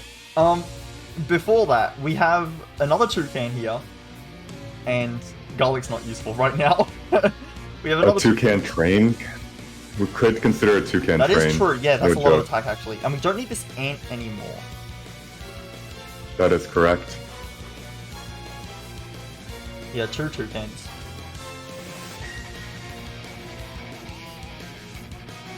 Speaker 2: before that, we have another toucan here, and garlic's not useful right now. We have another
Speaker 1: toucan train. We could consider a toucan train.
Speaker 2: That is true. Yeah, that's a lot of attack actually, and we don't need this ant anymore.
Speaker 1: That is correct.
Speaker 2: Yeah, two toucans.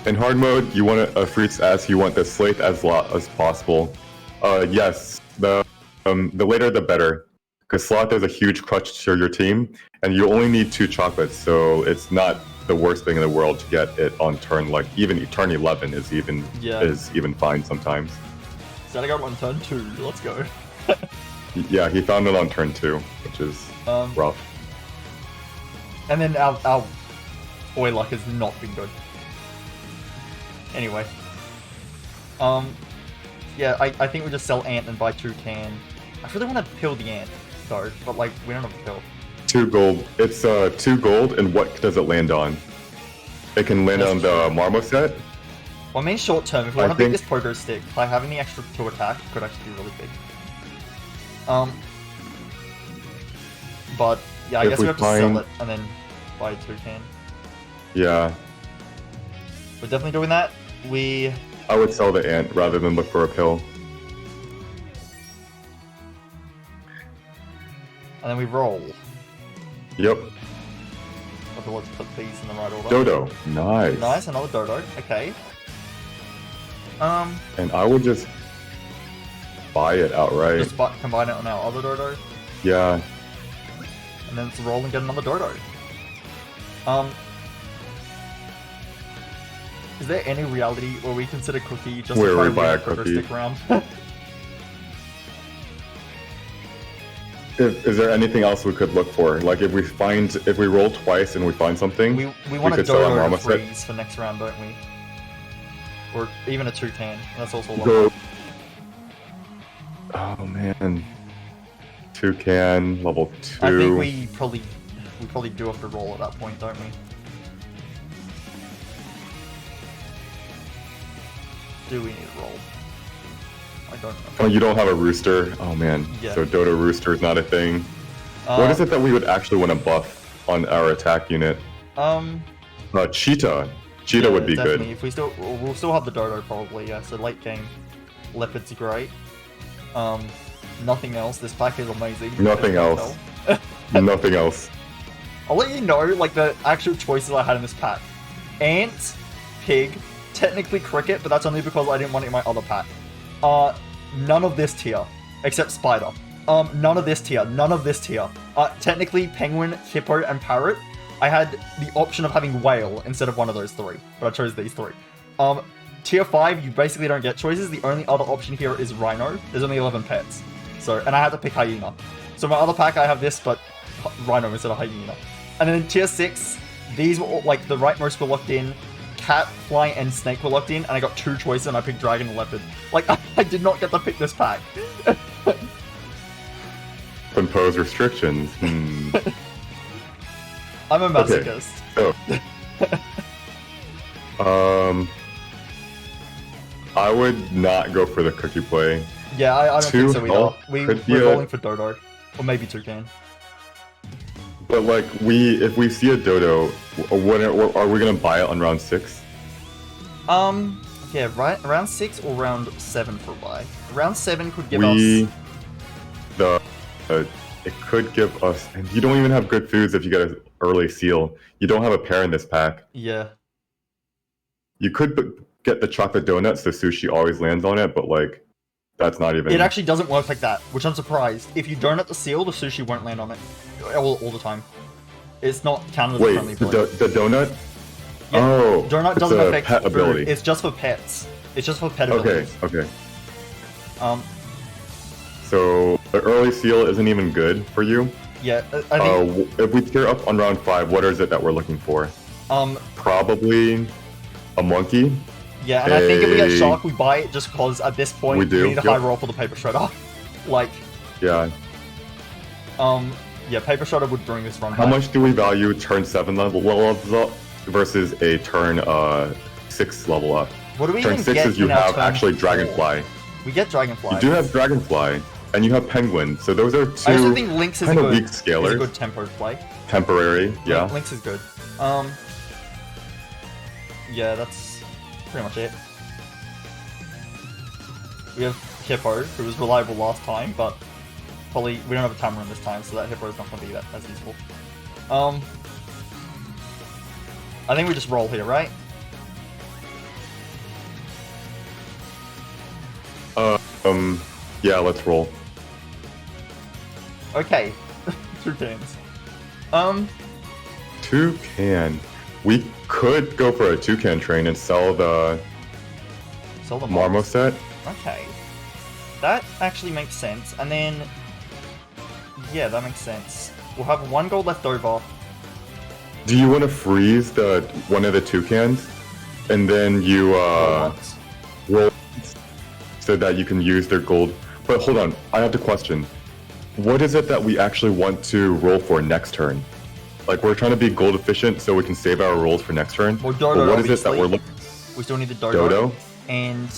Speaker 1: In hard mode, you want a fruits as you want the Sloth as lot as possible. Yes, the later the better, because Sloth is a huge crutch to your team, and you only need 2 chocolates, so it's not the worst thing in the world to get it on turn. Like even turn 11 is even fine sometimes.
Speaker 2: So I got one turn 2. Let's go.
Speaker 1: Yeah, he found it on turn 2, which is rough.
Speaker 2: And then our boy luck has not been good. Anyway. Yeah, I think we just sell Ant and buy toucan. I really want to pill the Ant, though, but like, we don't have a pill.
Speaker 1: 2 gold. It's 2 gold, and what does it land on? It can land on the Marmoset.
Speaker 2: Well, I mean, short term, if we want to beat this pogo stick, by having the extra 2 attack could actually be really big. But yeah, I guess we have to sell it and then buy a toucan.
Speaker 1: Yeah.
Speaker 2: We're definitely doing that.
Speaker 1: I would sell the Ant rather than look for a pill.
Speaker 2: And then we roll.
Speaker 1: Yep.
Speaker 2: Okay, let's put these in the right order.
Speaker 1: Dodo. Nice.
Speaker 2: Nice, another Dodo. Okay.
Speaker 1: And I would just buy it outright.
Speaker 2: Just combine it on our other Dodo.
Speaker 1: Yeah.
Speaker 2: And then let's roll and get another Dodo. Is there any reality where we consider Cookie just
Speaker 1: where
Speaker 2: to
Speaker 1: we buy a
Speaker 2: pogo
Speaker 1: cookie
Speaker 2: stick round?
Speaker 1: Is there anything else we could look for? Like if we roll twice and we find something,
Speaker 2: we want a Dodo to freeze for next round, don't we? Or even a toucan. That's also a lot.
Speaker 1: Oh man, toucan level 2.
Speaker 2: I think we probably do have to roll at that point, don't we? Do we need to roll? I don't know.
Speaker 1: Oh, you don't have a rooster? Oh man.
Speaker 2: Yeah.
Speaker 1: So Dodo rooster is not a thing. What is it that we would actually want to buff on our attack unit? Cheetah. Cheetah would be
Speaker 2: definitely.
Speaker 1: good.
Speaker 2: If we'll still have the Dodo probably, yeah. So late game, Leopard's great. Nothing else. This pack is amazing.
Speaker 1: Nothing else. Nothing else.
Speaker 2: I'll let you know, like, the actual choices I had in this pack. Ant, Pig, technically Cricket, but that's only because I didn't want it in my other pack. None of this tier, except Spider. None of this tier, none of this tier. Technically Penguin, Hippo, and Parrot. I had the option of having Whale instead of one of those 3, but I chose these 3. Tier 5, you basically don't get choices. The only other option here is Rhino. There's only 11 pets. So, and I had to pick Hyena. So my other pack, I have this, but Rhino instead of Hyena. And then in Tier 6, these were all, like, the rightmost were locked in. Cat, Fly, and Snake were locked in, and I got 2 choices, and I picked Dragon and Leopard. Like, I did not get to pick this pack.
Speaker 1: Impose restrictions.
Speaker 2: I'm a masochist.
Speaker 1: Okay. I would not go for the cookie play.
Speaker 2: Yeah, I don't think so either. We're rolling for Dodo. Or maybe Toucan.
Speaker 1: But like, if we see a Dodo, are we gonna buy it on round 6?
Speaker 2: Yeah, right, round 6 or round 7 for buy. Round 7 could give us...
Speaker 1: It could give us... And you don't even have good foods if you get an early seal. You don't have a pair in this pack.
Speaker 2: Yeah.
Speaker 1: You could get the chocolate donuts, the sushi always lands on it, but like, that's not even...
Speaker 2: It actually doesn't work like that, which I'm surprised. If you donut the seal, the sushi won't land on it. All the time. It's not counted as a friendly ability.
Speaker 1: The donut?
Speaker 2: Yeah,
Speaker 1: oh,
Speaker 2: donut doesn't affect
Speaker 1: pet
Speaker 2: food.
Speaker 1: ability.
Speaker 2: It's just for pets. It's just for pet abilities.
Speaker 1: Okay. So the early seal isn't even good for you.
Speaker 2: Yeah, I think.
Speaker 1: If we tier up on round 5, what is it that we're looking for? Probably a monkey.
Speaker 2: Yeah, and I think if we get shark, we buy it just because at this point we need a high roll for the paper shredder. Like.
Speaker 1: Yeah.
Speaker 2: Yeah, paper shredder would bring this run.
Speaker 1: How much do we value turn 7 level up versus a turn 6 level up?
Speaker 2: What do we
Speaker 1: turn
Speaker 2: even
Speaker 1: 6
Speaker 2: get
Speaker 1: is you have actually
Speaker 2: 4?
Speaker 1: Dragonfly.
Speaker 2: We get Dragonfly.
Speaker 1: You do have Dragonfly, and you have Penguin. So those are 2
Speaker 2: I also think Lynx is a
Speaker 1: weak scalers.
Speaker 2: Is a good tempo play.
Speaker 1: Temporary, yeah.
Speaker 2: Lynx is good. Yeah, that's pretty much it. We have Hippo, who was reliable last time, but probably we don't have a Tamarin this time, so that Hippo is not going to be that as useful. I think we just roll here, right?
Speaker 1: Yeah, let's roll.
Speaker 2: Okay, 2 cans.
Speaker 1: Toucan. We could go for a toucan train and sell the Marmoset.
Speaker 2: Okay. That actually makes sense. And then... yeah, that makes sense. We'll have 1 gold left over.
Speaker 1: Do you want to freeze one of the toucans? And then you roll so that you can use their gold. But hold on, I have to question. What is it that we actually want to roll for next turn? Like, we're trying to be gold efficient so we can save our rolls for next turn.
Speaker 2: Well, Dodo,
Speaker 1: but what is it that we're looking?
Speaker 2: We still need the Dodo.
Speaker 1: Dodo?
Speaker 2: And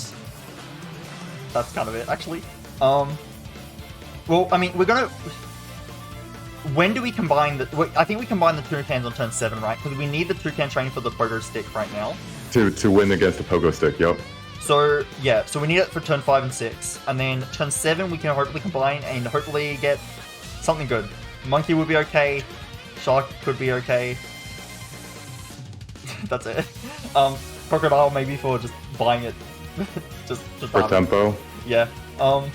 Speaker 2: that's kind of it, actually. Well, I mean, we're gonna... when do we combine the... I think we combine the toucans on turn 7, right? Because we need the toucan train for the pogo stick right now.
Speaker 1: To win against the pogo stick, yep.
Speaker 2: So, yeah, so we need it for turn 5 and 6. And then turn 7, we can hopefully combine and hopefully get something good. Monkey would be okay. Shark could be okay. That's it. Crocodile maybe for just buying it. just
Speaker 1: for tempo.
Speaker 2: Yeah. I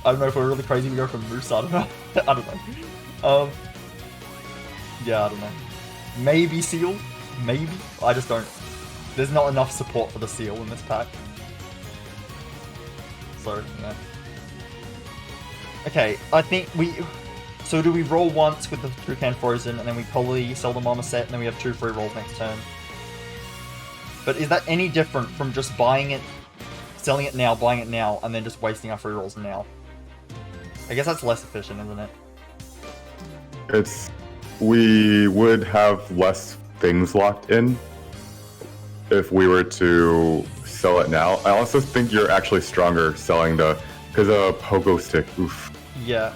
Speaker 2: don't know if we're really crazy, we go for Moose, I don't know. I don't know. Yeah, I don't know. Maybe Seal? Maybe? I just don't. There's not enough support for the Seal in this pack. So, yeah. Okay, I think we... So do we roll once with the toucan frozen, and then we probably sell the Marmoset, and then we have 2 free rolls next turn? But is that any different from just buying it, selling it now, buying it now, and then just wasting our free rolls now? I guess that's less efficient, isn't it?
Speaker 1: We would have less things locked in if we were to sell it now. I also think you're actually stronger selling because a pogo stick, oof.
Speaker 2: Yeah,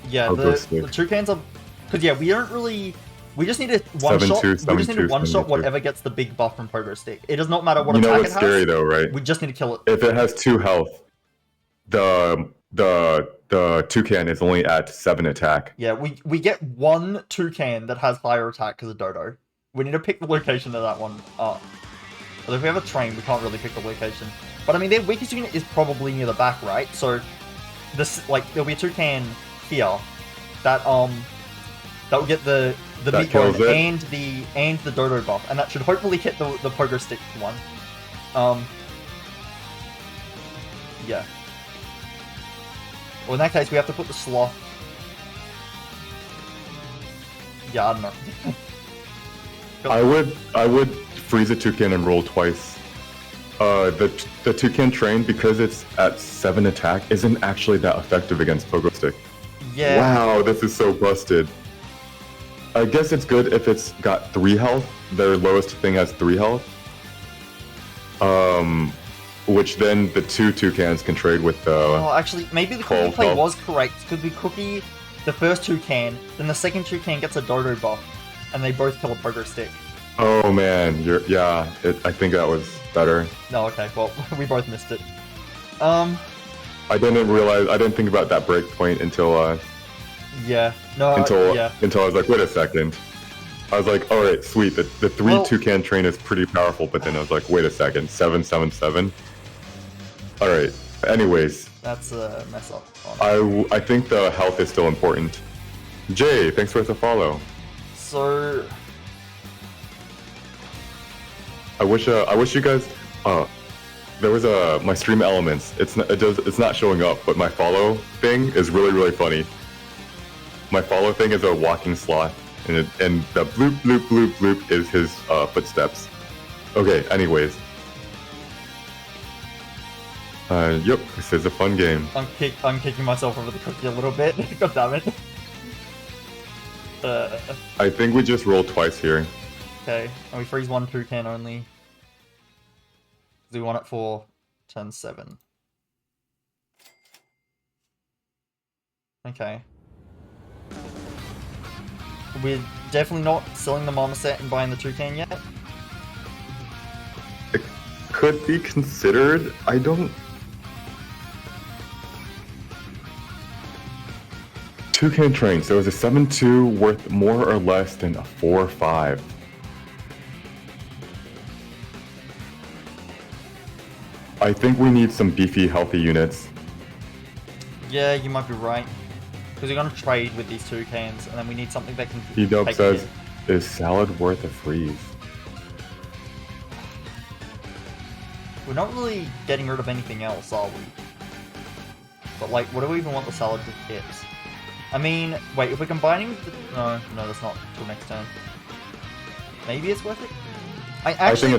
Speaker 2: the toucans are... Because, yeah, we aren't really... We just need a one-shot. We just need a one-shot whatever gets the big buff from pogo stick. It does not matter what attack it has.
Speaker 1: You know what's scary, though, right?
Speaker 2: We just need to kill it.
Speaker 1: If it has 2 health, the toucan is only at 7 attack.
Speaker 2: Yeah, we get 1 toucan that has higher attack because of Dodo. We need to pick the location of that one. But if we have a train, we can't really pick the location. But I mean, their weakest unit is probably near the back, right? So this, like, there'll be a toucan here that will get the meat bone and the Dodo buff, and that should hopefully hit the pogo stick one. Yeah. Well, in that case, we have to put the Sloth. Yeah, I don't know.
Speaker 1: I would freeze a toucan and roll twice. The toucan train, because it's at 7 attack, isn't actually that effective against pogo stick.
Speaker 2: Yeah.
Speaker 1: Wow, this is so busted. I guess it's good if it's got 3 health. Their lowest thing has 3 health. Which then the 2 toucans can trade with the...
Speaker 2: Oh, actually, maybe the cookie play was correct. Because we cookie the first toucan, then the second toucan gets a Dodo buff, and they both kill a pogo stick.
Speaker 1: Oh man, I think that was better.
Speaker 2: No, okay, well, we both missed it.
Speaker 1: I didn't think about that break point until
Speaker 2: yeah. No,
Speaker 1: until I was like, wait a second. I was like, alright, sweet, the 3 toucan train is pretty powerful, but then I was like, wait a second, 777. Alright, anyways.
Speaker 2: That's a mess up.
Speaker 1: I think the health is still important. Jay, thanks for the follow.
Speaker 2: So...
Speaker 1: I wish you guys... there was my stream elements. It's not showing up, but my follow thing is really, really funny. My follow thing is a walking sloth, and the bloop, bloop, bloop, bloop is his footsteps. Okay, anyways. Yep, this is a fun game.
Speaker 2: I'm kicking myself over the cookie a little bit. God damn it.
Speaker 1: I think we just roll twice here.
Speaker 2: Okay, and we freeze 1 toucan only. We want it for turn 7. Okay. We're definitely not selling the Marmoset and buying the toucan yet.
Speaker 1: It could be considered. I don't... Toucan train. So is a 7-2 worth more or less than a 4-5? I think we need some beefy, healthy units.
Speaker 2: Yeah, you might be right. Because we're going to trade with these toucans, and then we need something that can.
Speaker 1: P-Dub says, is salad worth a freeze?
Speaker 2: We're not really getting rid of anything else, are we? But like, what do we even want the salad to hit? I mean, wait, if we're combining the... No, that's not till next turn. Maybe it's worth it? I actually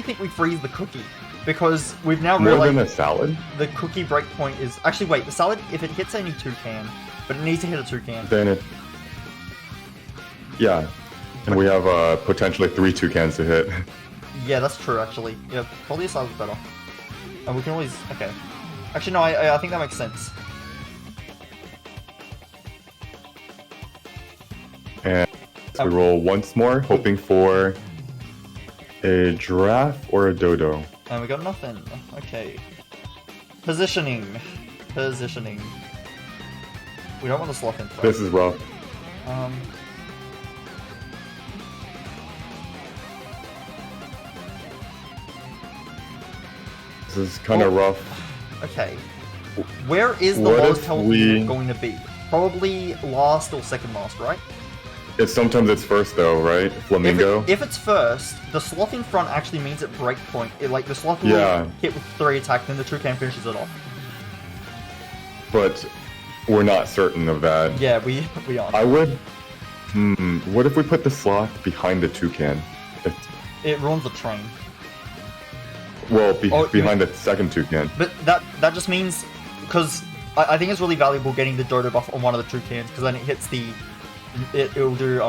Speaker 2: think we freeze the cookie. Because we've now realized...
Speaker 1: More than a salad?
Speaker 2: The cookie breakpoint is... Actually, wait, the salad, if it hits any toucan, but it needs to hit a toucan.
Speaker 1: Then it... Yeah. And we have potentially 3 toucans to hit.
Speaker 2: Yeah, that's true, actually. Yeah, probably a salad's better. And we can always... Okay. Actually, no, I think that makes sense.
Speaker 1: And so we roll once more, hoping for a giraffe or a dodo.
Speaker 2: And we got nothing. Okay. Positioning. We don't want the sloth in front.
Speaker 1: This is rough. This is kind of rough.
Speaker 2: Okay. Where is the lowest health unit going to be? Probably last or second last, right?
Speaker 1: Sometimes it's first though, right? Flamingo.
Speaker 2: If it's first, the sloth in front actually means at breakpoint. Like the sloth will hit with 3 attacks, then the toucan finishes it off.
Speaker 1: But we're not certain of that.
Speaker 2: Yeah, we aren't.
Speaker 1: I would. What if we put the sloth behind the toucan?
Speaker 2: It ruins the train.
Speaker 1: Well, behind the second toucan.
Speaker 2: But that just means because I think it's really valuable getting the dodo buff on one of the toucans because then it hits the. It'll do.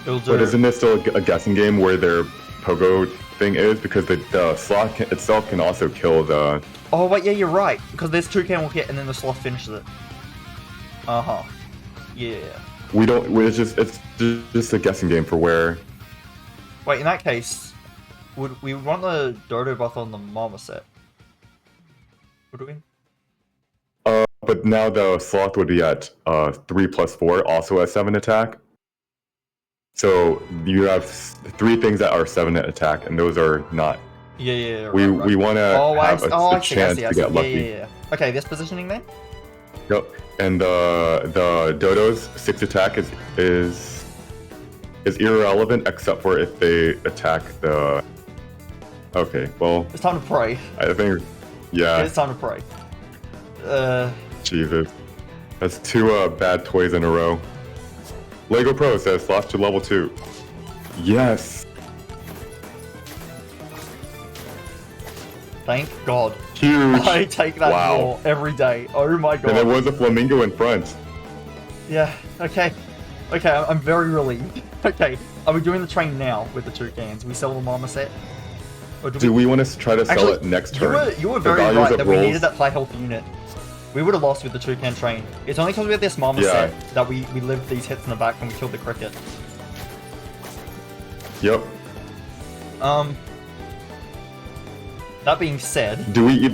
Speaker 2: But
Speaker 1: isn't this still a guessing game where their pogo thing is? Because the sloth itself can also kill the...
Speaker 2: Oh, wait, yeah, you're right. Because this toucan will hit and then the sloth finishes it. Uh-huh. Yeah.
Speaker 1: It's just a guessing game for where...
Speaker 2: Wait, in that case, would we want the dodo buff on the marmoset? Would we?
Speaker 1: But now the sloth would be at 3+4, also at 7 attack. So you have 3 things that are 7 attack, and those are not.
Speaker 2: Yeah.
Speaker 1: We want to have a chance to get lucky.
Speaker 2: Yeah. Okay, this positioning then.
Speaker 1: Yep. And the dodo's 6 attack is irrelevant except for if they attack the. Okay, well.
Speaker 2: It's time to pray.
Speaker 1: I think, yeah.
Speaker 2: It's time to pray.
Speaker 1: Jesus. That's 2 bad toys in a row. Lego Pro says Sloth to level 2. Yes.
Speaker 2: Thank God.
Speaker 1: Huge.
Speaker 2: I take that draw every day. Oh my God.
Speaker 1: And there was a flamingo in front.
Speaker 2: Yeah, okay. Okay, I'm very relieved. Okay, are we doing the train now with the toucans? We sell the marmoset? Or
Speaker 1: do we want to try to sell it next turn?
Speaker 2: You were very right that we needed that high health unit. We would have lost with the toucan train. It's only because we had this marmoset that we lived these hits in the back when we killed the cricket.
Speaker 1: Yep.
Speaker 2: That being said,
Speaker 1: do
Speaker 2: we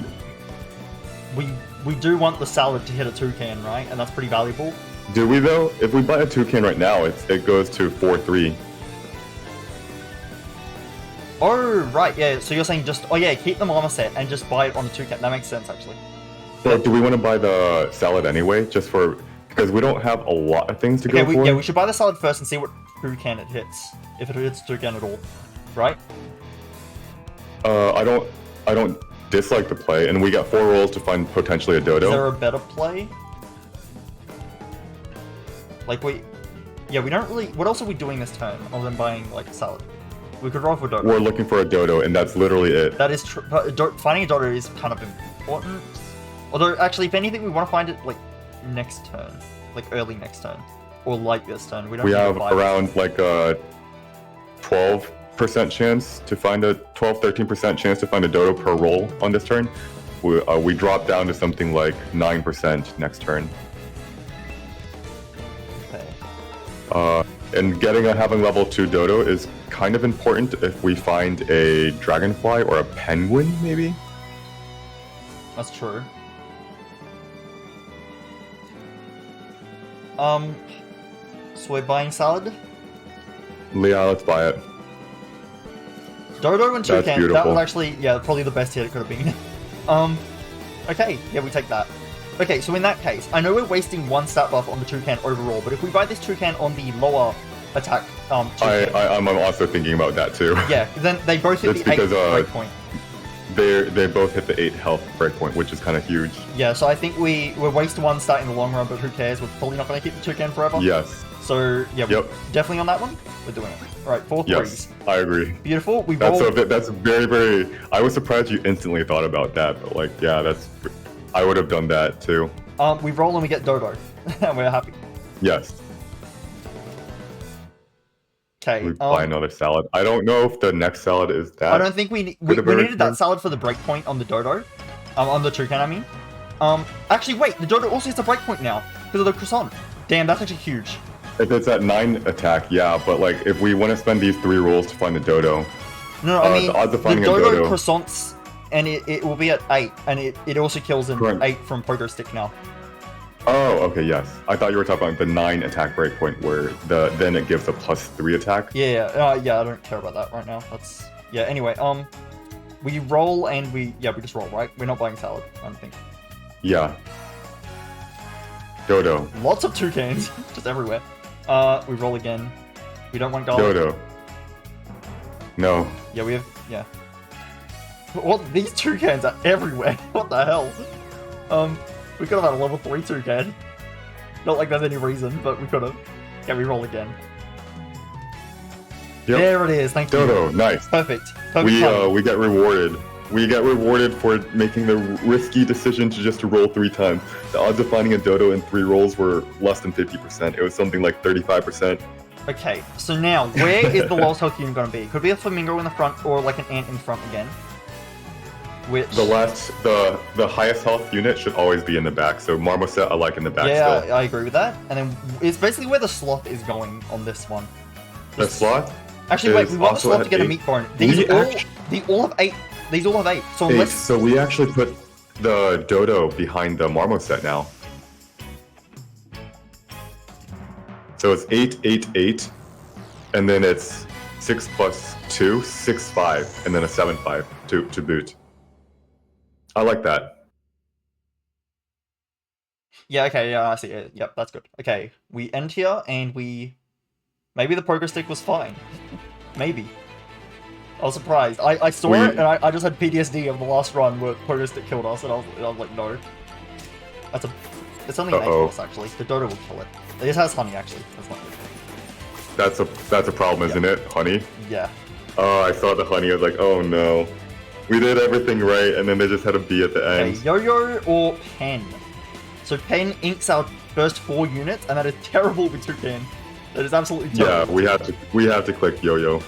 Speaker 2: do want the salad to hit a toucan, right? And that's pretty valuable.
Speaker 1: Do we though? If we buy a toucan right now, it goes to 4-3.
Speaker 2: Oh right, yeah. So you're saying just keep the marmoset and just buy it on the toucan. That makes sense actually.
Speaker 1: But do we want to buy the salad anyway, because we don't have a lot of things to go for?
Speaker 2: Yeah, we should buy the salad first and see what toucan it hits, if it hits toucan at all, right?
Speaker 1: I don't dislike the play, and we got 4 rolls to find potentially a dodo.
Speaker 2: Is there a better play? Like we don't really. What else are we doing this turn other than buying like a salad? We could roll for dodo.
Speaker 1: We're looking for a dodo, and that's literally it.
Speaker 2: That is true. Finding a dodo is kind of important. Although, actually, if anything, we want to find it, like, next turn. Like, early next turn. Or like this turn. We
Speaker 1: have around, like, a 12% chance to find a... 12-13% chance to find a dodo per roll on this turn. We drop down to something like 9% next turn.
Speaker 2: Okay.
Speaker 1: And having level 2 dodo is kind of important if we find a dragonfly or a penguin, maybe?
Speaker 2: That's true. So we're buying salad.
Speaker 1: Yeah, let's buy it.
Speaker 2: Dodo and
Speaker 1: That's
Speaker 2: Toucan. That
Speaker 1: beautiful.
Speaker 2: was actually, yeah, probably the best hit it could have been. Okay, yeah, we take that. Okay, so in that case, I know we're wasting one stat buff on the Toucan overall, but if we buy this Toucan on the lower attack, Toucan,
Speaker 1: I'm also thinking about that too.
Speaker 2: yeah, then they both hit
Speaker 1: That's
Speaker 2: the 8
Speaker 1: because,
Speaker 2: breakpoint.
Speaker 1: They both hit the 8 health breakpoint, which is kind of huge.
Speaker 2: Yeah, so I think we're wasting one stat in the long run, but who cares? We're probably not going to keep the Toucan forever.
Speaker 1: Yes.
Speaker 2: So, yeah,
Speaker 1: Yep.
Speaker 2: definitely on that one, we're doing it. Alright, 4
Speaker 1: Yes,
Speaker 2: threes.
Speaker 1: I agree.
Speaker 2: Beautiful. We
Speaker 1: That's
Speaker 2: rolled.
Speaker 1: that's very, very. I was surprised you instantly thought about that, but like, yeah, that's. I would have done that too.
Speaker 2: We roll and we get Dodo. And we're happy.
Speaker 1: Yes.
Speaker 2: Okay.
Speaker 1: We buy another salad. I don't know if the next salad is that.
Speaker 2: I don't think we needed that salad for the breakpoint on the Dodo. On the Toucan, I mean. Actually, wait, the Dodo also has a breakpoint now because of the croissant. Damn, that's actually huge.
Speaker 1: If it's at 9 attack, yeah, but like if we want to spend these 3 rolls to find the dodo,
Speaker 2: No, I mean
Speaker 1: the odds of finding
Speaker 2: the
Speaker 1: a
Speaker 2: Dodo
Speaker 1: dodo.
Speaker 2: croissants, and it will be at 8, and it also kills an
Speaker 1: Correct.
Speaker 2: 8 from Pogo Stick now.
Speaker 1: Oh, okay, yes. I thought you were talking about the 9 attack breakpoint where then it gives a +3 attack.
Speaker 2: Yeah, yeah, I don't care about that right now. That's yeah. Anyway, we roll and we just roll, right? We're not buying salad, I don't think.
Speaker 1: Yeah. Dodo.
Speaker 2: Lots of toucans, just everywhere. We roll again. We don't want garlic.
Speaker 1: Dodo. No.
Speaker 2: Yeah, we have yeah. What these toucans are everywhere. What the hell? We could have had a level 3 toucan. Not like there's any reason, but we could have. Yeah, we roll again.
Speaker 1: Yep.
Speaker 2: There it is. Thank you.
Speaker 1: Dodo. Nice.
Speaker 2: Perfect.
Speaker 1: We
Speaker 2: timing.
Speaker 1: we get rewarded. We get rewarded for making the risky decision to just roll 3 times. The odds of finding a dodo in 3 rolls were less than 50%. It was something like 35%.
Speaker 2: Okay, so now, where is the lowest health unit going to be? Could be a flamingo in the front, or like an ant in front again. Which...
Speaker 1: The highest health unit should always be in the back, so Marmoset I like in the back
Speaker 2: yeah,
Speaker 1: still.
Speaker 2: I agree with that. And then, it's basically where the sloth is going on this one.
Speaker 1: The sloth?
Speaker 2: Actually, wait,
Speaker 1: is
Speaker 2: we want the
Speaker 1: also
Speaker 2: sloth
Speaker 1: at
Speaker 2: to get a
Speaker 1: 8.
Speaker 2: meat bone. They all have 8. These all have 8. So
Speaker 1: 8.
Speaker 2: unless...
Speaker 1: So we actually put the dodo behind the Marmoset now. So it's 8, 8, 8, and then it's 6 plus 2, 6, 5, and then a 7, 5 to boot. I like that.
Speaker 2: Yeah, okay, yeah, I see it. Yep, that's good. Okay, we end here, and we... Maybe the poker stick was fine. Maybe. I was surprised. I saw it, and I just had PTSD of the last run where poker stick killed us, and I was like, no. It's only an 8 plus, actually. The dodo will kill it. It has honey, actually. That's not good.
Speaker 1: That's a problem, isn't it? Honey?
Speaker 2: Yeah.
Speaker 1: Oh, I saw the honey. I was like, oh no. We did everything right, and then they just had a B at the
Speaker 2: Okay,
Speaker 1: end.
Speaker 2: Yo-Yo or Pen? So Pen inks our first 4 units, and that is terrible with Toucan. That is absolutely terrible.
Speaker 1: Yeah, we have to click Yo-Yo.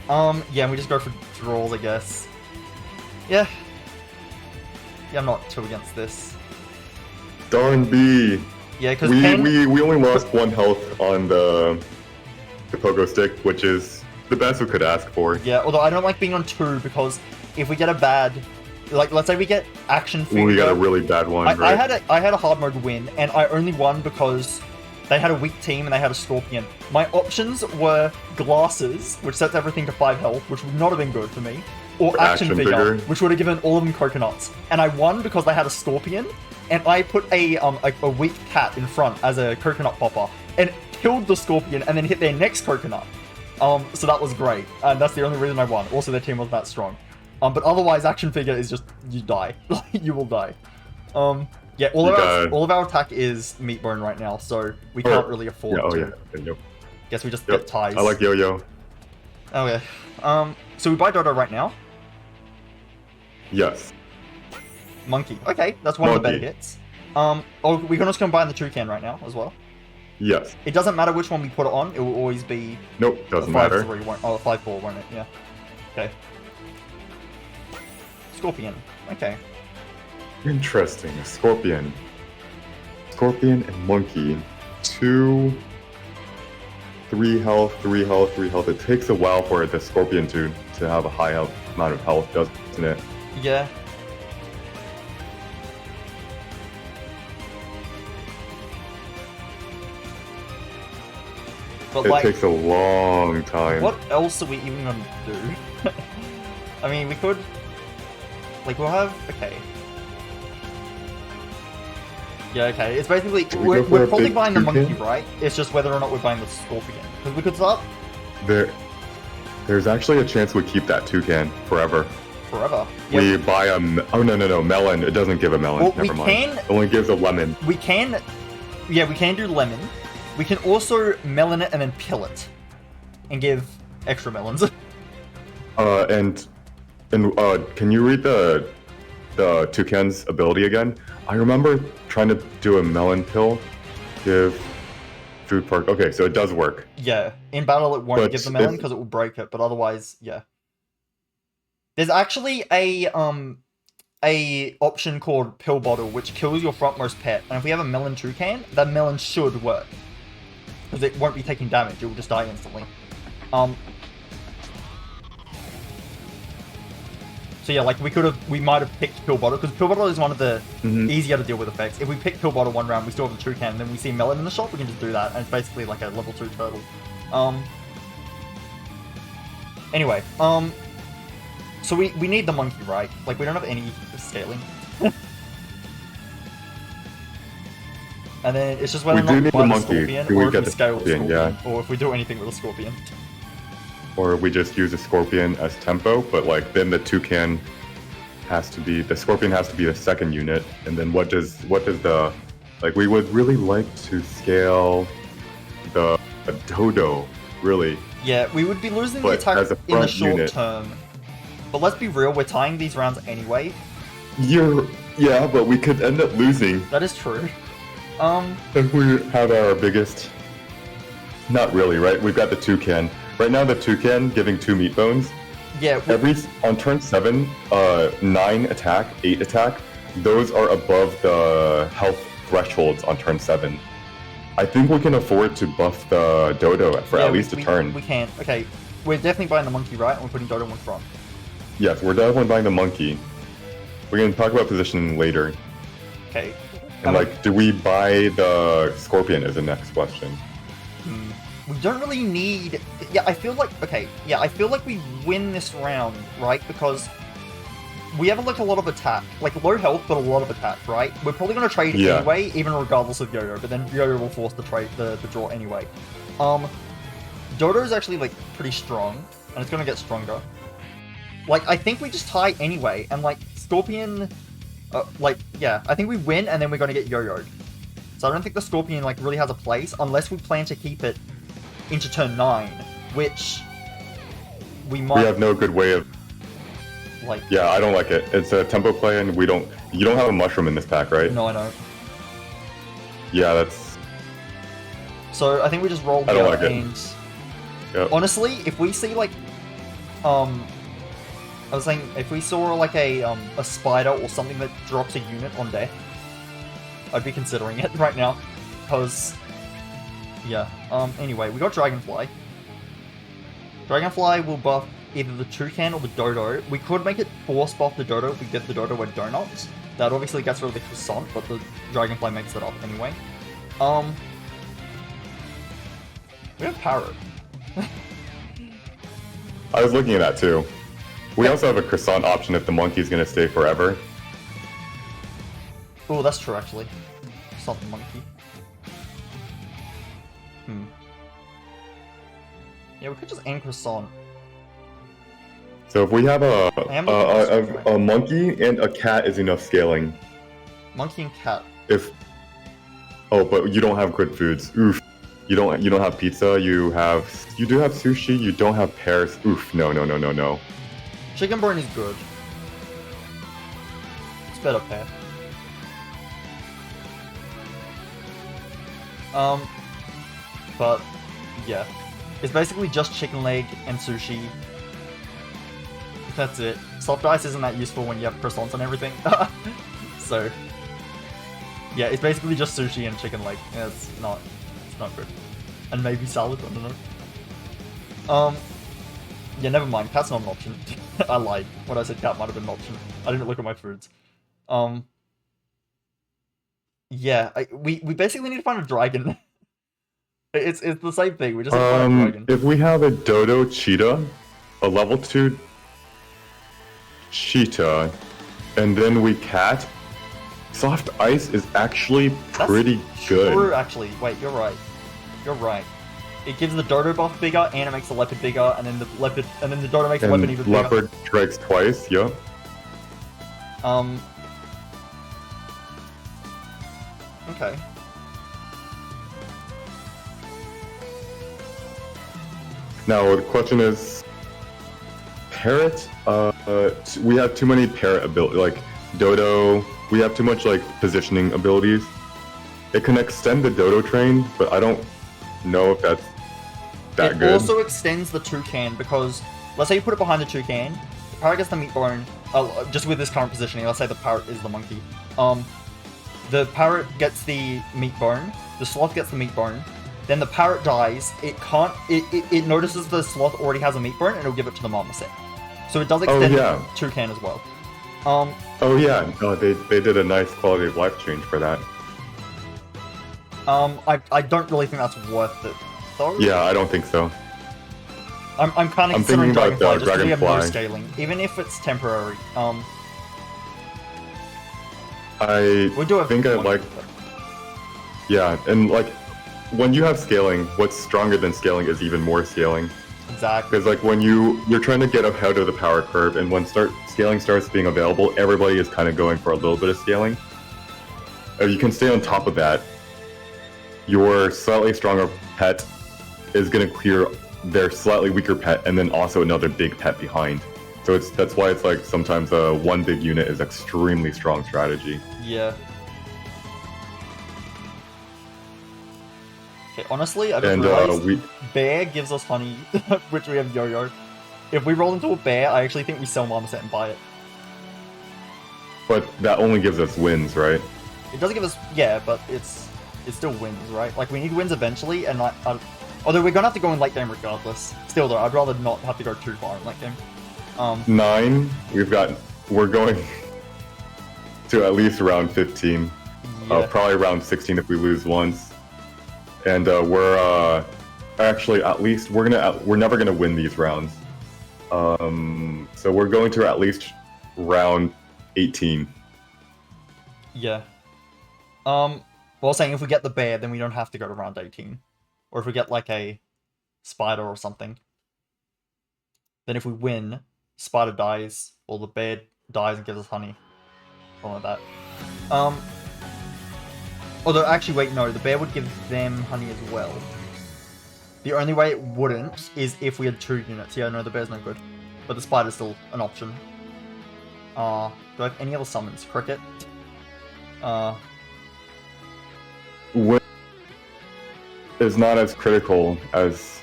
Speaker 2: Yeah, and we just go for draws, I guess. Yeah. Yeah, I'm not too against this.
Speaker 1: Darn B.
Speaker 2: Yeah, because
Speaker 1: we
Speaker 2: Pen...
Speaker 1: we only lost 1 health on the pogo stick, which is the best we could ask for.
Speaker 2: Yeah, although I don't like being on 2 because if we get a bad, like let's say we get action figure.
Speaker 1: We got a really bad one. Right?
Speaker 2: I had a hard mode win, and I only won because they had a weak team and they had a scorpion. My options were glasses, which sets everything to 5 health, which would not have been good for me, or action figure, which would have given all of them coconuts. And I won because they had a scorpion, and I put a weak cat in front as a coconut popper, and killed the scorpion, and then hit their next coconut. So that was great, and that's the only reason I won. Also, their team was that strong. But otherwise, action figure is just you die. You will die. Yeah, all of our attack is meat bone right now, so we can't really afford to.
Speaker 1: Yeah. Okay, yep.
Speaker 2: Guess we just get ties.
Speaker 1: I like Yo-Yo.
Speaker 2: Okay. So we buy Dodo right now.
Speaker 1: Yes.
Speaker 2: Monkey. Okay, that's one of the better hits. Oh, we can also combine the Toucan right now as well.
Speaker 1: Yes.
Speaker 2: It doesn't matter which one we put it on. It will always be.
Speaker 1: Nope, doesn't matter.
Speaker 2: 5-3, oh, 5-4, won't it? Yeah. Okay. Scorpion. Okay.
Speaker 1: Interesting. Scorpion. Scorpion and monkey. 2, 3 health, 3 health, 3 health. It takes a while for the scorpion to have a high amount of health, doesn't it?
Speaker 2: Yeah. But
Speaker 1: It
Speaker 2: like,
Speaker 1: takes a long time.
Speaker 2: what else are we even gonna do? I mean, we could, like, we'll have, okay. Yeah, okay. It's basically, we're probably buying the monkey, right? It's just whether or not we're buying the scorpion. Because we could start...
Speaker 1: There's actually a chance we keep that toucan forever.
Speaker 2: Forever? Yeah,
Speaker 1: we buy a... Oh, no. Melon. It doesn't give a melon.
Speaker 2: Well,
Speaker 1: Never mind. It only gives a lemon.
Speaker 2: We can... Yeah, we can do lemon. We can also melon it and then pill it. And give extra melons.
Speaker 1: And can you read the toucan's ability again? I remember trying to do a melon pill. Give food perk. Okay, so it does work.
Speaker 2: Yeah, in battle it won't give the melon because it will break it, but otherwise, yeah. There's actually a option called Pill Bottle, which kills your frontmost pet, and if we have a melon toucan, that melon should work. Because it won't be taking damage, it will just die instantly. So yeah, like we might have picked Pill Bottle, because Pill Bottle is one of the easier to deal with effects. If we pick Pill Bottle one round, we still have the toucan, and then we see melon in the shop, we can just do that, and it's basically like a level 2 turtle. Anyway, so we need the monkey, right? Like, we don't have any scaling. And then it's just whether or not we buy the scorpion, or if we scale the scorpion, or if we do anything with the scorpion.
Speaker 1: Or we just use a scorpion as tempo, but like then the toucan has to be, the scorpion has to be the second unit, and then what does the, like, we would really like to scale the dodo, really.
Speaker 2: Yeah, we would be losing the attack in the short term. But let's be real, we're tying these rounds anyway.
Speaker 1: Yeah, but we could end up losing.
Speaker 2: That is true.
Speaker 1: If we have our biggest... Not really, right? We've got the toucan. Right now, the toucan giving 2 meat bones.
Speaker 2: Yeah.
Speaker 1: On turn 7, 9 attack, 8 attack, those are above the health thresholds on turn 7. I think we can afford to buff the dodo for at least a turn.
Speaker 2: We can. Okay, we're definitely buying the monkey, right? And we're putting dodo in front.
Speaker 1: Yes, we're definitely buying the monkey. We're going to talk about positioning later.
Speaker 2: Okay.
Speaker 1: And like, do we buy the scorpion is the next question.
Speaker 2: We don't really need... Yeah, I feel like... Okay, yeah, I feel like we win this round, right? Because we have like a lot of attack. Like, low health, but a lot of attack, right? We're probably going to trade anyway, even regardless of Yo-Yo. But then Yo-Yo will force the draw anyway. Dodo is actually, like, pretty strong. And it's going to get stronger. Like, I think we just tie anyway. And, like, Scorpion... like, yeah, I think we win, and then we're going to get Yo-Yo'd. So I don't think the Scorpion, like, really has a place, unless we plan to keep it into turn 9, which we might...
Speaker 1: We have no good way of...
Speaker 2: Like...
Speaker 1: Yeah, I don't like it. It's a tempo play, and we don't... You don't have a mushroom in this pack, right?
Speaker 2: No, I don't.
Speaker 1: Yeah, that's...
Speaker 2: So I think we just roll
Speaker 1: I don't like it.
Speaker 2: Yep. Honestly, if we see, like... I was saying, if we saw, like, a spider or something that drops a unit on deck, I'd be considering it right now. Because... Yeah, anyway, we got Dragonfly. Dragonfly will buff either the toucan or the dodo. We could make it force buff the dodo if we get the dodo a donut. That obviously gets rid of the croissant, but the Dragonfly makes it up anyway. We have Parrot.
Speaker 1: I was looking at that too. We also have a croissant option if the monkey's gonna stay forever.
Speaker 2: Oh, that's true actually. Croissant the monkey. Yeah, we could just end croissant.
Speaker 1: So if we have a monkey and a cat is enough scaling.
Speaker 2: Monkey and cat.
Speaker 1: But you don't have good foods. Oof. You don't have pizza. You do have sushi. You don't have pears. Oof. No.
Speaker 2: Chicken burn is good. It's better pear. But yeah, it's basically just chicken leg and sushi. That's it. Soft ice isn't that useful when you have croissants and everything. So yeah, it's basically just sushi and chicken leg. Yeah, it's not good. And maybe salad, I don't know. Yeah, never mind. Cat's not an option. I lied. When I said cat might have been an option. I didn't look at my foods. Yeah, we basically need to find a dragon. It's the same thing. We just have fire dragon.
Speaker 1: If we have a Dodo Cheetah, a level 2 Cheetah, and then we cat, Soft Ice is actually pretty good.
Speaker 2: True, actually. Wait, you're right. You're right. It gives the Dodo buff bigger, and it makes the Leopard bigger, and then the Dodo makes the Leopard even bigger.
Speaker 1: Leopard strikes twice, yep.
Speaker 2: Okay.
Speaker 1: Now the question is, Parrot. We have too many Parrot ability, like Dodo. We have too much like positioning abilities. It can extend the Dodo train, but I don't know if that's that good.
Speaker 2: It also extends the Toucan because let's say you put it behind the Toucan, the Parrot gets the meat bone. Just with this current positioning, let's say the Parrot is the monkey. The Parrot gets the meat bone. The Sloth gets the meat bone. Then the Parrot dies. It can't. It notices the Sloth already has a meat bone, and it'll give it to the Marmoset. So it does extend the Toucan as well.
Speaker 1: Oh yeah, no, they did a nice quality of life change for that.
Speaker 2: I don't really think that's worth it, though.
Speaker 1: Yeah, I don't think so.
Speaker 2: I'm kind of considering
Speaker 1: about
Speaker 2: Dragonfly, just because we have no
Speaker 1: Dragonfly.
Speaker 2: scaling, even if it's temporary.
Speaker 1: I
Speaker 2: do have
Speaker 1: think I
Speaker 2: one-
Speaker 1: like. Yeah, and like when you have scaling, what's stronger than scaling is even more scaling.
Speaker 2: Exactly.
Speaker 1: Because like when you're trying to get ahead of the power curve, and when scaling starts being available, everybody is kind of going for a little bit of scaling. You can stay on top of that. Your slightly stronger pet is going to clear their slightly weaker pet, and then also another big pet behind. So that's why it's like sometimes one big unit is extremely strong strategy.
Speaker 2: Yeah. Okay, honestly, I just realized Bear gives us honey, which we have Yo-Yo. If we roll into a bear, I actually think we sell Marmoset and buy it.
Speaker 1: But that only gives us wins, right?
Speaker 2: It doesn't give us... Yeah, but it still wins, right? Like, we need wins eventually, and although we're gonna have to go in late game regardless. Still, though, I'd rather not have to go too far in late game.
Speaker 1: 9, we're going to at least round 15.
Speaker 2: Yeah.
Speaker 1: Probably round 16 if we lose once. And we're actually we're never gonna win these rounds. So we're going to at least round 18.
Speaker 2: Yeah. Well, saying if we get the bear, then we don't have to go to round 18. Or if we get like a spider or something, then if we win, spider dies, or the bear dies and gives us honey. Something like that. Although, actually, wait, no, the bear would give them honey as well. The only way it wouldn't is if we had 2 units. Yeah, no, the bear's no good. But the spider's still an option. Do I have any other summons? Cricket?
Speaker 1: Win is not as critical as...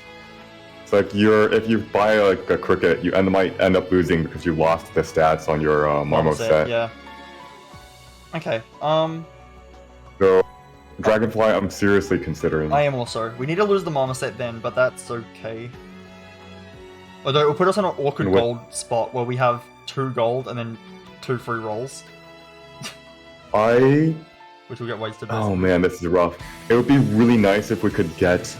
Speaker 1: It's like if you buy like a cricket, you might end up losing because you lost the stats on your Marmoset.
Speaker 2: Yeah. Okay,
Speaker 1: So, Dragonfly, I'm seriously considering.
Speaker 2: I am also. We need to lose the Marmoset then, but that's okay. Although it will put us on an awkward gold spot where we have 2 gold and then 2 free rolls. Which will get wasted.
Speaker 1: Oh man, this is rough. It would be really nice if we could get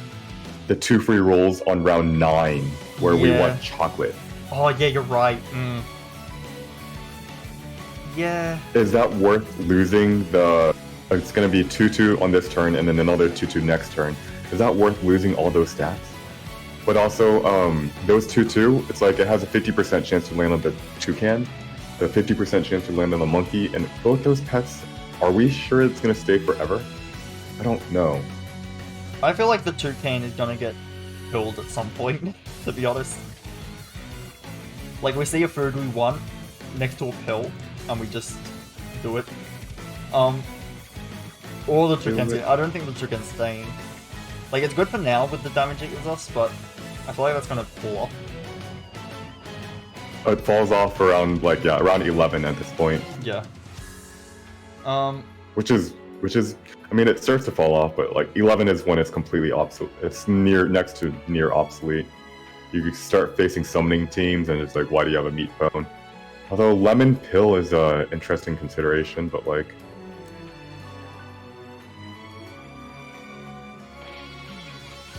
Speaker 1: the 2 free rolls on round 9, where we want chocolate.
Speaker 2: Oh yeah, you're right. Yeah.
Speaker 1: Is that worth losing the... It's going to be 2-2 on this turn, and then another 2-2 next turn. Is that worth losing all those stats? But also, those 2-2, it's like it has a 50% chance to land on the toucan, the 50% chance to land on the monkey, and both those pets, are we sure it's going to stay forever? I don't know.
Speaker 2: I feel like the toucan is gonna get killed at some point, to be honest. Like, we see a food we want next to a pill, and we just do it. Or the toucan's... I don't think the toucan's staying. Like, it's good for now with the damage it gives us, but I feel like that's gonna fall off.
Speaker 1: It falls off around, like, yeah, around 11 at this point.
Speaker 2: Yeah.
Speaker 1: Which is... I mean, it starts to fall off, but, like, 11 is when it's completely obsolete. It's next to near obsolete. You start facing summoning teams, and it's like, why do you have a meat bone? Although lemon pill is a interesting consideration, but like...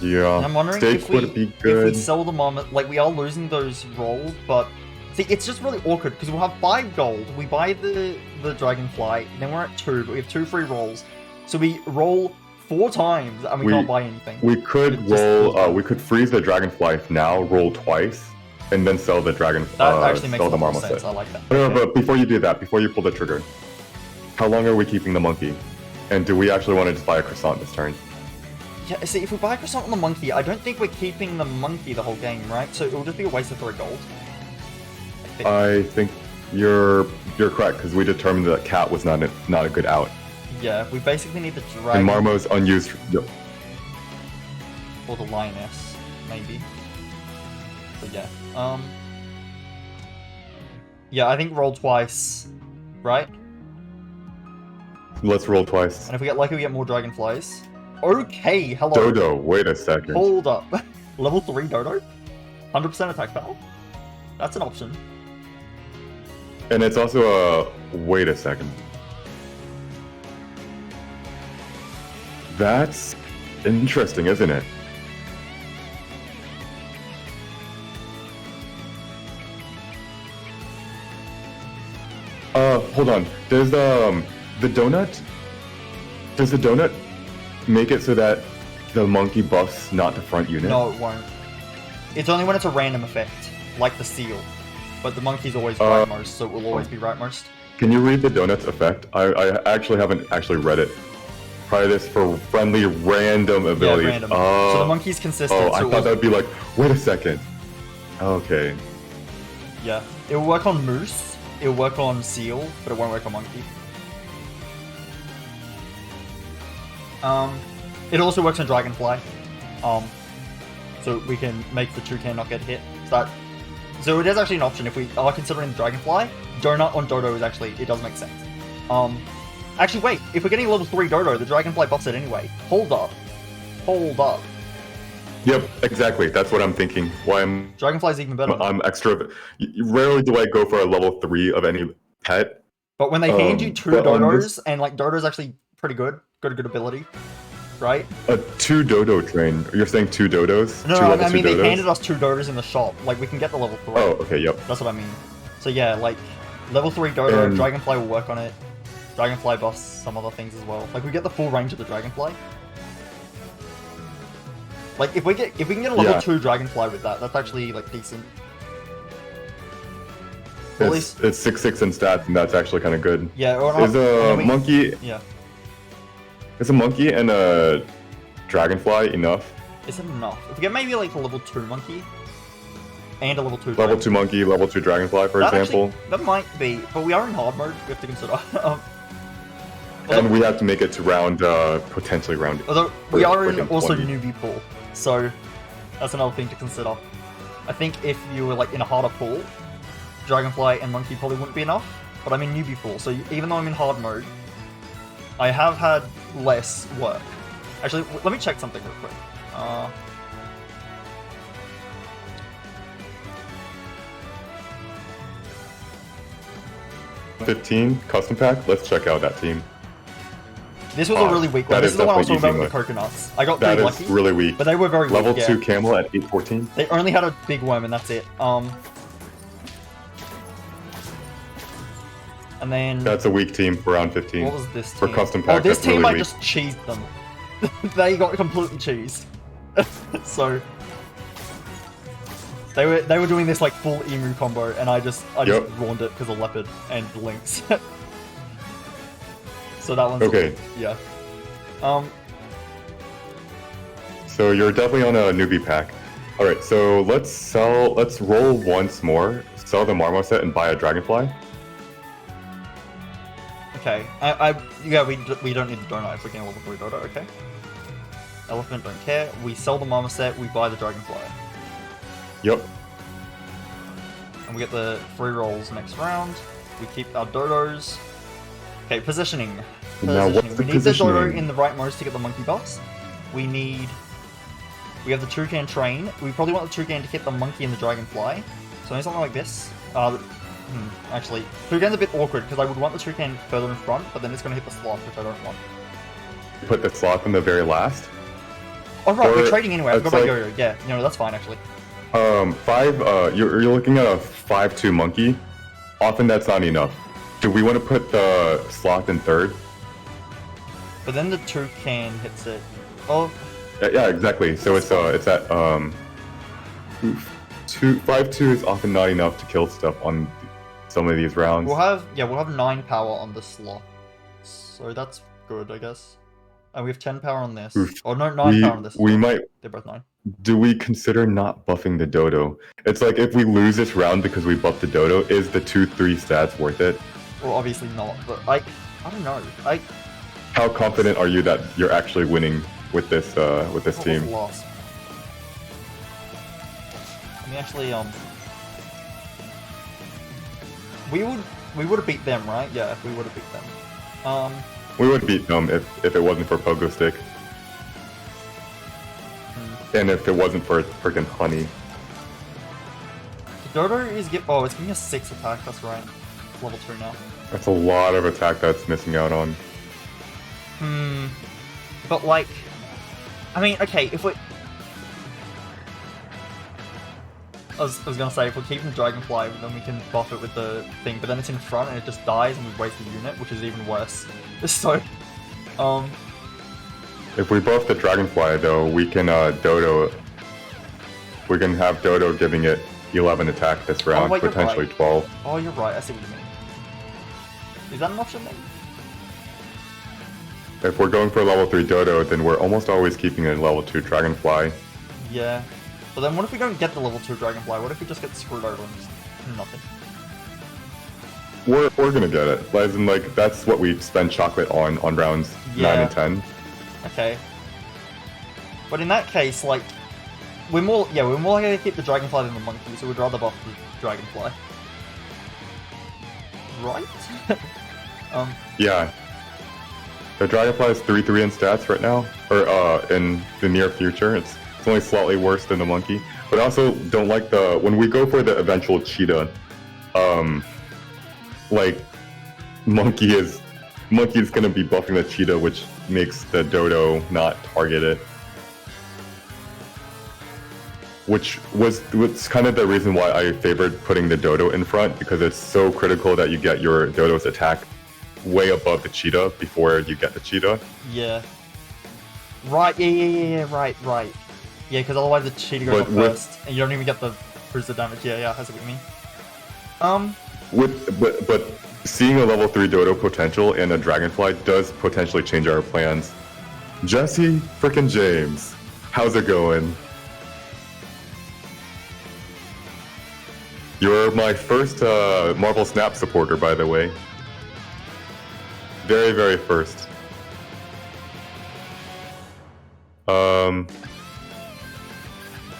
Speaker 1: Yeah.
Speaker 2: And I'm wondering
Speaker 1: Steak
Speaker 2: if we
Speaker 1: would be good.
Speaker 2: if we sell the marmoset, like we are losing those rolls, but see, it's just really awkward because we'll have 5 gold. We buy the dragonfly, then we're at 2, but we have 2 free rolls, so we roll 4 times and we can't buy anything.
Speaker 1: We could roll. We could freeze the dragonfly now, roll twice, and then sell the dragon.
Speaker 2: That actually makes
Speaker 1: sell
Speaker 2: a
Speaker 1: the
Speaker 2: lot of
Speaker 1: marmoset.
Speaker 2: sense. I like that.
Speaker 1: No,
Speaker 2: Okay.
Speaker 1: but before you do that, before you pull the trigger, how long are we keeping the monkey? And do we actually want to just buy a croissant this turn?
Speaker 2: Yeah, see, if we buy a croissant on the monkey, I don't think we're keeping the monkey the whole game, right? So it will just be a waste of 3 gold.
Speaker 1: I think you're correct because we determined that cat was not a good out.
Speaker 2: Yeah, we basically need the dragon.
Speaker 1: And Marmo's unused. Yep.
Speaker 2: Or the lioness, maybe. But yeah. Yeah, I think roll twice, right?
Speaker 1: Let's roll twice.
Speaker 2: And if we get lucky, we get more dragonflies. Okay, hello.
Speaker 1: Dodo, wait a second.
Speaker 2: Hold up. Level 3 Dodo? 100% attack power? That's an option.
Speaker 1: And it's also a... Wait a second. That's interesting, isn't it? Hold on. Does the donut... Does the donut make it so that the monkey buffs not the front unit?
Speaker 2: No, it won't. It's only when it's a random effect, like the seal. But the monkey's always rightmost, so it will always be rightmost.
Speaker 1: Can you read the donut's effect? I actually haven't actually read it. Try this for friendly random abilities.
Speaker 2: Yeah, random. So the monkey's consistent.
Speaker 1: Oh, I
Speaker 2: so
Speaker 1: thought that would be like, wait a second. Okay.
Speaker 2: Yeah, it will work on moose, it will work on seal, but it won't work on monkey. It also works on dragonfly. So we can make the toucan not get hit. So it is actually an option if we are considering the dragonfly. Donut on Dodo is actually, it does make sense. Actually wait, if we're getting a level 3 Dodo, the dragonfly buffs it anyway. Hold up. Hold up.
Speaker 1: Yep, exactly. That's what I'm thinking. Why
Speaker 2: Dragonfly's even better.
Speaker 1: I'm extra. Rarely do I go for a level 3 of any pet.
Speaker 2: But when they hand you 2
Speaker 1: but on
Speaker 2: Dodos,
Speaker 1: this-
Speaker 2: and like Dodo's actually pretty good, got a good ability, right?
Speaker 1: A 2 Dodo train. You're saying 2 Dodos?
Speaker 2: No,
Speaker 1: Two
Speaker 2: no,
Speaker 1: level
Speaker 2: I mean
Speaker 1: 2
Speaker 2: they
Speaker 1: Dodos?
Speaker 2: handed us 2 Dodos in the shop. Like we can get the level 3.
Speaker 1: Oh, okay, yep.
Speaker 2: That's what I mean. So yeah, like level 3 Dodo,
Speaker 1: And-
Speaker 2: Dragonfly will work on it. Dragonfly buffs some other things as well. Like we get the full range of the Dragonfly. Like if we can get a level 2 Dragonfly with that, that's actually like decent. Well, at least
Speaker 1: It's 6/6 in stats, and that's actually kind of good.
Speaker 2: yeah. Or
Speaker 1: Is a monkey?
Speaker 2: Yeah.
Speaker 1: Is a monkey and a dragonfly enough?
Speaker 2: Is it enough? If we get maybe like a level 2 monkey and a level 2
Speaker 1: Level 2 monkey, level 2 dragonfly, for example.
Speaker 2: Actually, that might be, but we are in hard mode. We have to consider.
Speaker 1: And we have to make it to round, potentially round.
Speaker 2: Although we are in
Speaker 1: freaking
Speaker 2: also
Speaker 1: 20.
Speaker 2: newbie pool, so that's another thing to consider. I think if you were like in a harder pool, Dragonfly and Monkey probably wouldn't be enough. But I'm in newbie pool, so even though I'm in hard mode, I have had less work. Actually, let me check something real quick.
Speaker 1: 15 custom pack. Let's check out that team.
Speaker 2: This was a really weak one.
Speaker 1: that
Speaker 2: This
Speaker 1: is
Speaker 2: is the one I was talking
Speaker 1: definitely
Speaker 2: about with the coconuts. I got
Speaker 1: That
Speaker 2: pretty
Speaker 1: is
Speaker 2: lucky,
Speaker 1: really weak.
Speaker 2: but they were very
Speaker 1: Level
Speaker 2: weak,
Speaker 1: 2
Speaker 2: yeah.
Speaker 1: camel at 814.
Speaker 2: They only had a big worm and that's it. And then
Speaker 1: That's a weak team for round 15.
Speaker 2: what was this team?
Speaker 1: For custom pack,
Speaker 2: Oh, this
Speaker 1: that's
Speaker 2: team
Speaker 1: really
Speaker 2: I
Speaker 1: weak.
Speaker 2: just cheesed them. They got completely cheesed. So they were doing this like full emu combo, and I just ruined it because of leopard and lynx. So that one's
Speaker 1: Okay.
Speaker 2: Yeah.
Speaker 1: So you're definitely on a newbie pack. All right, so let's roll once more, sell the marmoset, and buy a dragonfly.
Speaker 2: Okay. We don't need the donut if we're getting a level 3 dodo. Okay. Elephant don't care. We sell the marmoset. We buy the dragonfly,
Speaker 1: Yep.
Speaker 2: and we get the 3 rolls next round. We keep our dodos. Okay, positioning.
Speaker 1: Now, what's the
Speaker 2: We need the dodo
Speaker 1: positioning?
Speaker 2: in the right most to get the monkey buffs. We have the toucan train. We probably want the toucan to hit the monkey and the dragonfly. So something like this. Actually, toucan's a bit awkward because I would want the toucan further in front, but then it's going to hit the sloth, which I don't want.
Speaker 1: Put the sloth in the very last.
Speaker 2: Oh right,
Speaker 1: Or
Speaker 2: we're trading anyway. I
Speaker 1: it's
Speaker 2: forgot about
Speaker 1: like-
Speaker 2: Yo-Yo. Yeah, no, that's fine actually.
Speaker 1: You're looking at a 5-2 monkey. Often that's not enough. Do we want to put the Sloth in third?
Speaker 2: But then the toucan hits it. Oh,
Speaker 1: Yeah, exactly. So it's at 5-2 is often not enough to kill stuff on some of these rounds.
Speaker 2: we'll have 9 power on the Sloth, so that's good, I guess. And we have 10 power on this.
Speaker 1: Oof.
Speaker 2: Or no, 9 power on this.
Speaker 1: We might.
Speaker 2: They're both 9.
Speaker 1: Do we consider not buffing the dodo? It's like if we lose this round because we buffed the dodo, is the 2-3 stats worth it?
Speaker 2: Well, obviously not, but I don't know.
Speaker 1: How confident are you that you're actually winning with this team?
Speaker 2: Lost. I mean, actually, we would have beat them, right? Yeah, we would have beat them.
Speaker 1: We would beat them if it wasn't for Pogo Stick. And if it wasn't for freaking honey.
Speaker 2: The Dodo is it's giving us 6 attack, that's right. Level 2 now.
Speaker 1: That's a lot of attack that's missing out on.
Speaker 2: But like, I mean, okay, if we... I was gonna say, if we're keeping Dragonfly, then we can buff it with the thing, but then it's in front and it just dies and we waste the unit, which is even worse. So,
Speaker 1: If we buff the Dragonfly, though, we can Dodo. We can have Dodo giving it 11 attack this round,
Speaker 2: wait, you're
Speaker 1: potentially
Speaker 2: right.
Speaker 1: 12.
Speaker 2: Oh, you're right. I see what you mean. Is that an option then?
Speaker 1: If we're going for a level 3 Dodo, then we're almost always keeping a level 2 Dragonfly.
Speaker 2: Yeah. But then what if we don't get the level 2 Dragonfly? What if we just get screwed over and just nothing?
Speaker 1: We're gonna get it. As in, like, that's what we spend chocolate on rounds 9 and 10.
Speaker 2: Okay. But in that case, like, we're more likely to hit the Dragonfly than the monkey, so we'd rather buff the Dragonfly. Right?
Speaker 1: Yeah. The Dragonfly is 3-3 in stats right now, or in the near future. It's only slightly worse than the monkey. But I also don't like when we go for the eventual cheetah, like monkey is gonna be buffing the cheetah, which makes the dodo not target it. Which was kind of the reason why I favored putting the dodo in front, because it's so critical that you get your dodo's attack way above the cheetah before you get the cheetah.
Speaker 2: Yeah. Right, yeah, right. Yeah, because otherwise the cheetah goes up first, and you don't even get the bruiser damage. Yeah, I see what you mean.
Speaker 1: But seeing a level 3 dodo potential in a dragonfly does potentially change our plans. Jesse frickin' James, how's it going? You're my first Marvel Snap supporter, by the way. Very, very first.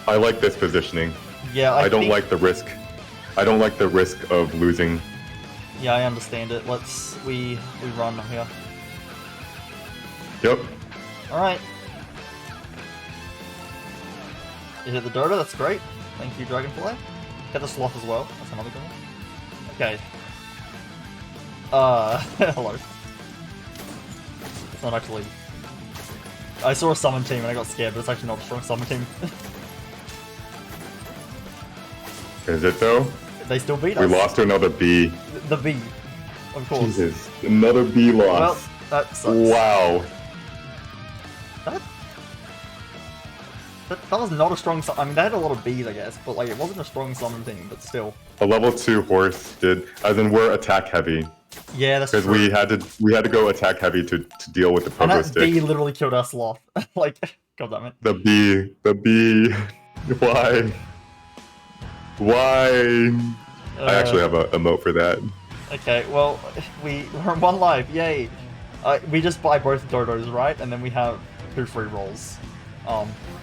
Speaker 1: I like this positioning.
Speaker 2: Yeah,
Speaker 1: I don't like the risk. I don't like the risk of losing.
Speaker 2: Yeah, I understand it. We run here.
Speaker 1: Yep.
Speaker 2: Alright. You hit the dodo, that's great. Thank you, Dragonfly. Get the sloth as well. That's another good one. Okay. Hello. It's not actually... I saw a summon team and I got scared, but it's actually not a strong summon team.
Speaker 1: Is it though?
Speaker 2: They still beat us.
Speaker 1: We lost to another B.
Speaker 2: The B. Of course.
Speaker 1: Jesus. Another B loss.
Speaker 2: Well, that sucks.
Speaker 1: Wow.
Speaker 2: That was not a strong summon. I mean, they had a lot of Bs, I guess, but like it wasn't a strong summon team, but still.
Speaker 1: A level 2 horse did, as in we're attack heavy.
Speaker 2: Yeah, that's true.
Speaker 1: Because we had to go attack heavy to deal with the pogo
Speaker 2: and that
Speaker 1: stick.
Speaker 2: B literally killed our sloth. Like, god damn it.
Speaker 1: The B. Why? I actually have a emote for that.
Speaker 2: Okay, well, we're on 1 life, yay! We just buy both dodos, right? And then we have 2 free rolls.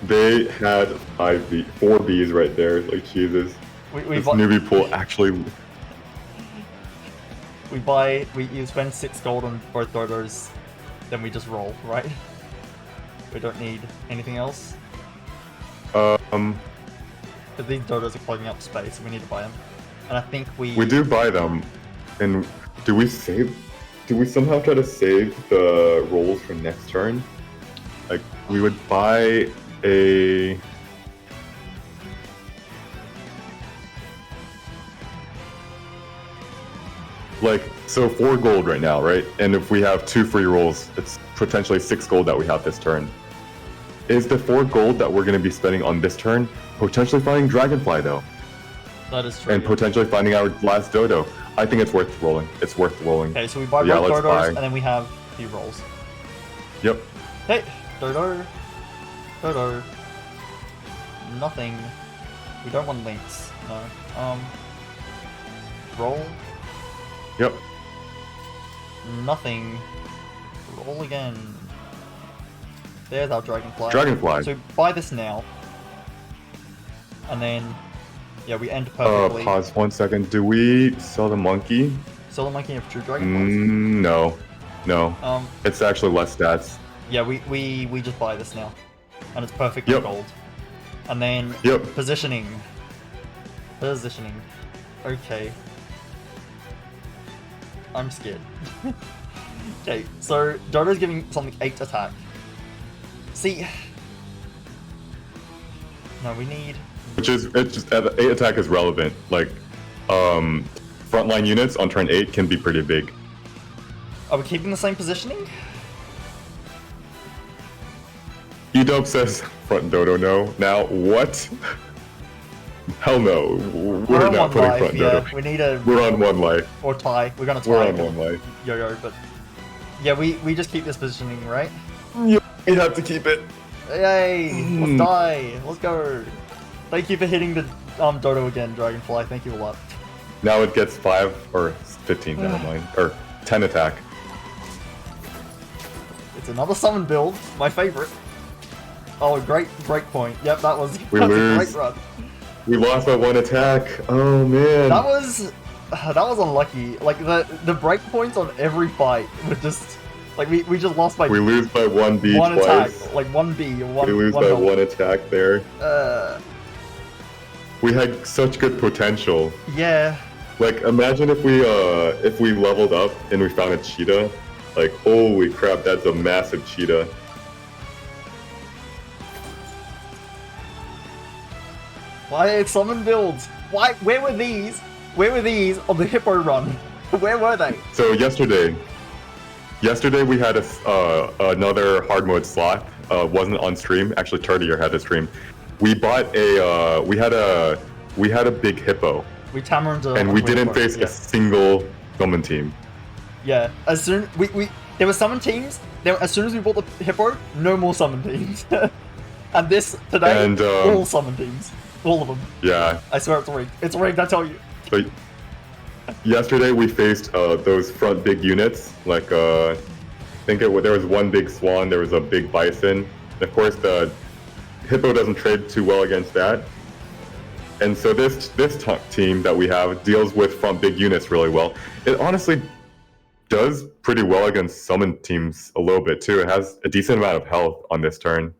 Speaker 1: They had 4 Bs right there. Like, Jesus. This newbie pool actually...
Speaker 2: You spend 6 gold on both dodos, then we just roll, right? We don't need anything else. But these dodos are clogging up space, so we need to buy them. And I think we
Speaker 1: do buy them. And do we somehow try to save the rolls for next turn? Like, we would buy a... Like, so 4 gold right now, right? And if we have 2 free rolls, it's potentially 6 gold that we have this turn. Is the 4 gold that we're going to be spending on this turn potentially finding Dragonfly, though?
Speaker 2: That is true.
Speaker 1: And potentially finding our last Dodo. I think it's worth rolling. It's worth rolling.
Speaker 2: Okay, so we buy
Speaker 1: Yeah,
Speaker 2: both
Speaker 1: let's
Speaker 2: Dodos,
Speaker 1: buy.
Speaker 2: and then we have the rolls.
Speaker 1: Yep.
Speaker 2: Hey, Dodo. Dodo. Nothing. We don't want links. No. Roll.
Speaker 1: Yep.
Speaker 2: Nothing. Roll again. There's our Dragonfly.
Speaker 1: Dragonfly.
Speaker 2: So buy this now. And then, yeah, we end perfectly.
Speaker 1: Pause 1 second. Do we sell the monkey?
Speaker 2: Sell the monkey of true Dragonflies?
Speaker 1: No. No. It's actually less stats.
Speaker 2: Yeah, we just buy this now. And it's perfect
Speaker 1: Yep.
Speaker 2: gold. And then,
Speaker 1: Yep.
Speaker 2: positioning. Positioning. Okay. I'm scared. Okay, so Dodo's giving something 8 attack. See... No, we need...
Speaker 1: Which is, it's just, 8 attack is relevant. Like, frontline units on turn 8 can be pretty big.
Speaker 2: Are we keeping the same positioning?
Speaker 1: E-Dope says, front Dodo no. Now, what? Hell no. We're
Speaker 2: on
Speaker 1: not
Speaker 2: one
Speaker 1: putting
Speaker 2: life,
Speaker 1: front
Speaker 2: yeah.
Speaker 1: Dodo.
Speaker 2: We need a...
Speaker 1: We're on 1 life.
Speaker 2: Or tie. We're gonna tie.
Speaker 1: We're on 1 life.
Speaker 2: Yo-yo, but... Yeah, we just keep this positioning, right?
Speaker 1: Yeah, we have to keep it.
Speaker 2: Yay! Let's die! Let's go! Thank you for hitting the Dodo again, Dragonfly. Thank you a lot.
Speaker 1: Now it gets 5 or 15, never mind. Or 10 attack.
Speaker 2: It's another summon build, my favorite. Oh, great point. Yep, that was,
Speaker 1: We
Speaker 2: that was a
Speaker 1: lose.
Speaker 2: great run.
Speaker 1: We lost by 1 attack. Oh man.
Speaker 2: That was unlucky. Like the breakpoints on every fight were just like we just lost by
Speaker 1: We lose by 1 B
Speaker 2: one
Speaker 1: twice.
Speaker 2: attack, like 1B, one.
Speaker 1: We lose
Speaker 2: one
Speaker 1: by
Speaker 2: health.
Speaker 1: 1 attack there. We had such good potential.
Speaker 2: Yeah.
Speaker 1: Like, imagine if we leveled up and we found a cheetah. Like, holy crap, that's a massive cheetah.
Speaker 2: Why summon builds? Why? Where were these? Where were these on the Hippo run? Where were they?
Speaker 1: So yesterday we had another hard mode Sloth. Wasn't on stream. Actually, Turdier had a stream. We bought we had a big hippo,
Speaker 2: We tamered
Speaker 1: and we didn't face a single summon team.
Speaker 2: Yeah, as soon there were summon teams. As soon as we bought the hippo, no more summon teams. And this today,
Speaker 1: And,
Speaker 2: all summon teams, all of them.
Speaker 1: Yeah.
Speaker 2: I swear it's rigged. It's rigged. I tell you.
Speaker 1: But yesterday we faced those front big units. Like I think there was 1 big swan, there was a big bison. And of course, the hippo doesn't trade too well against that. And so this team that we have deals with front big units really well. It honestly does pretty well against summon teams a little bit too. It has a decent amount of health on this turn.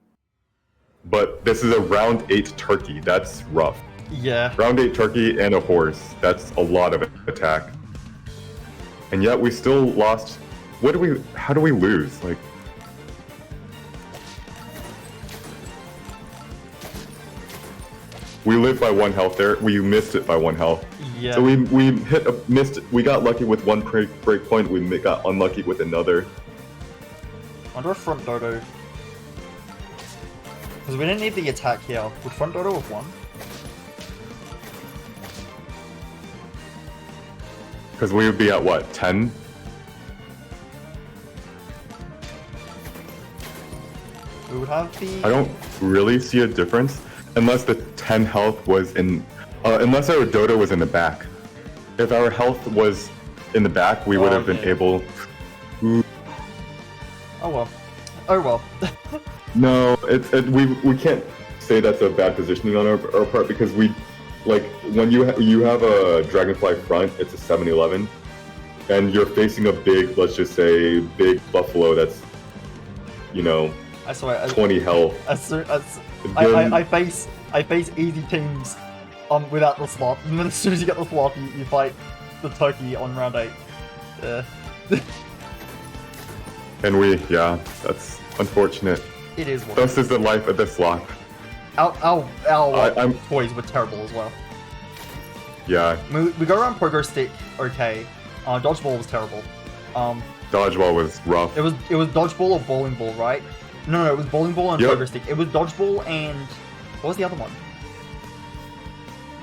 Speaker 1: But this is a round 8 turkey. That's rough.
Speaker 2: Yeah.
Speaker 1: Round 8 turkey and a horse. That's a lot of attack. And yet we still lost. How do we lose? Like, we lived by 1 health there. We missed it by 1 health.
Speaker 2: Yeah.
Speaker 1: So we missed. We got lucky with 1 break point. We got unlucky with another.
Speaker 2: Wonder if front Dodo. Because we didn't need the attack here. Would front Dodo have won?
Speaker 1: Because we would be at what, 10?
Speaker 2: We would have the...
Speaker 1: I don't really see a difference unless the 10 health was in... unless our Dodo was in the back. If our health was in the back, we would have been able...
Speaker 2: Oh well. Oh well.
Speaker 1: No, we can't say that's a bad positioning on our part because we... Like, when you have a Dragonfly front, it's a 7-11, and you're facing a big, let's just say, big buffalo that's, you know,
Speaker 2: I swear,
Speaker 1: 20 health.
Speaker 2: I face easy teams without the Sloth, and then as soon as you get the Sloth, you fight the turkey on round 8.
Speaker 1: And yeah, that's unfortunate.
Speaker 2: It is what
Speaker 1: This is the life of the Sloth.
Speaker 2: Our toys were terrible as well.
Speaker 1: Yeah.
Speaker 2: We got around Pogo Stick okay. Dodgeball was terrible.
Speaker 1: Dodgeball was rough.
Speaker 2: It was Dodgeball or Bowling Ball, right? No, it was Bowling Ball and Pogo Stick. It was Dodgeball and... What was the other one?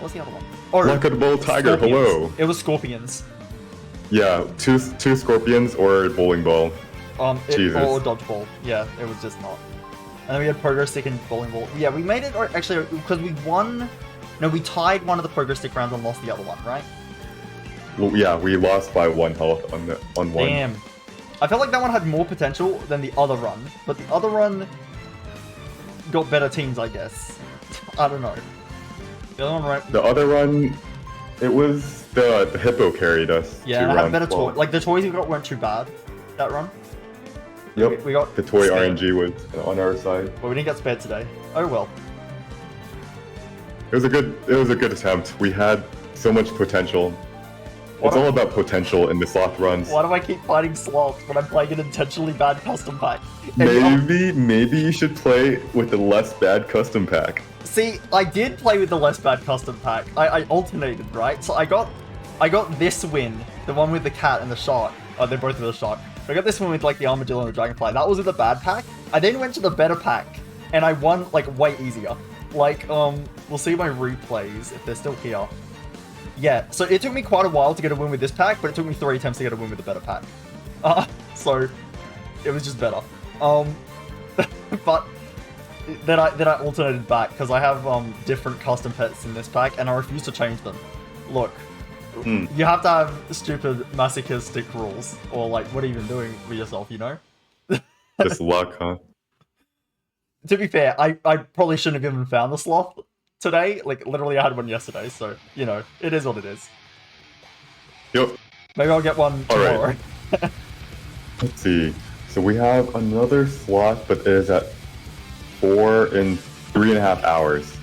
Speaker 2: Oh,
Speaker 1: Lockable Tiger,
Speaker 2: Scorpions.
Speaker 1: hello.
Speaker 2: It was Scorpions.
Speaker 1: Yeah, two Scorpions or Bowling Ball. Jesus.
Speaker 2: Or Dodgeball. Yeah, it was just not. And then we had Pogo Stick and Bowling Ball. Yeah, we made it, or actually, because we won... No, we tied one of the Pogo Stick rounds and lost the other one, right?
Speaker 1: Well, yeah, we lost by 1 health on one.
Speaker 2: Damn. I felt like that one had more potential than the other run, but the other run got better teams, I guess. I don't know. The other one, right?
Speaker 1: The other run, it was the Hippo carried us.
Speaker 2: Yeah, and I had better toys. Like, the toys we got weren't too bad, that run.
Speaker 1: Yep,
Speaker 2: we got
Speaker 1: the toy
Speaker 2: spared.
Speaker 1: RNG was on our side.
Speaker 2: But we didn't get spared today. Oh well.
Speaker 1: It was a good attempt. We had so much potential. It's all about potential in the Sloth runs.
Speaker 2: Why do I keep fighting Sloth when I'm playing an intentionally bad custom pack?
Speaker 1: Maybe you should play with the less bad custom pack.
Speaker 2: See, I did play with the less bad custom pack. I alternated, right? So I got this win, the one with the cat and the shark. Oh, they're both with a shark. I got this one with like the armadillo and the dragonfly. That was with the bad pack. I then went to the better pack, and I won like way easier. Like, we'll see my replays if they're still here. Yeah, so it took me quite a while to get a win with this pack, but it took me 3 attempts to get a win with the better pack. So it was just better. But then I alternated back because I have different custom pets in this pack, and I refuse to change them. Look, you have to have stupid masochistic rules, or like, what are you even doing with yourself, you know?
Speaker 1: Just luck, huh?
Speaker 2: To be fair, I probably shouldn't have even found the Sloth today. Like, literally I had one yesterday, so, you know, it is what it is.
Speaker 1: Yep.
Speaker 2: Maybe I'll get one tomorrow.
Speaker 1: Right. Let's see. So we have another Sloth, but it is at 4 in 3.5 hours.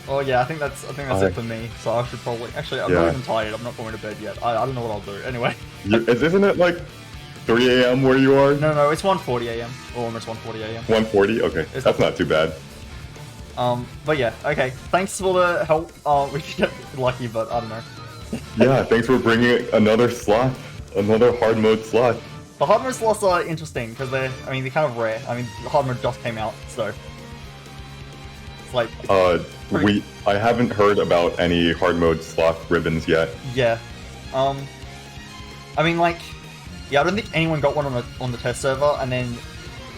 Speaker 2: Oh yeah, I think that's it for me. So I should probably... Actually, I'm not even tired. I'm not going to bed yet. I don't know what I'll do. Anyway.
Speaker 1: Isn't it like 3 a.m. where you are?
Speaker 2: No, it's 1:40 a.m. Or almost 1:40 a.m.
Speaker 1: 1:40? Okay, that's not too bad.
Speaker 2: But yeah, okay. Thanks for the help. We could get lucky, but I don't know.
Speaker 1: Yeah, thanks for bringing another Sloth. Another hard mode Sloth.
Speaker 2: The hard mode slots are interesting because they're kind of rare. I mean, the hard mode just came out, so it's like
Speaker 1: I haven't heard about any hard mode Sloth ribbons yet.
Speaker 2: Yeah. I mean, like, yeah, I don't think anyone got one on the test server, and then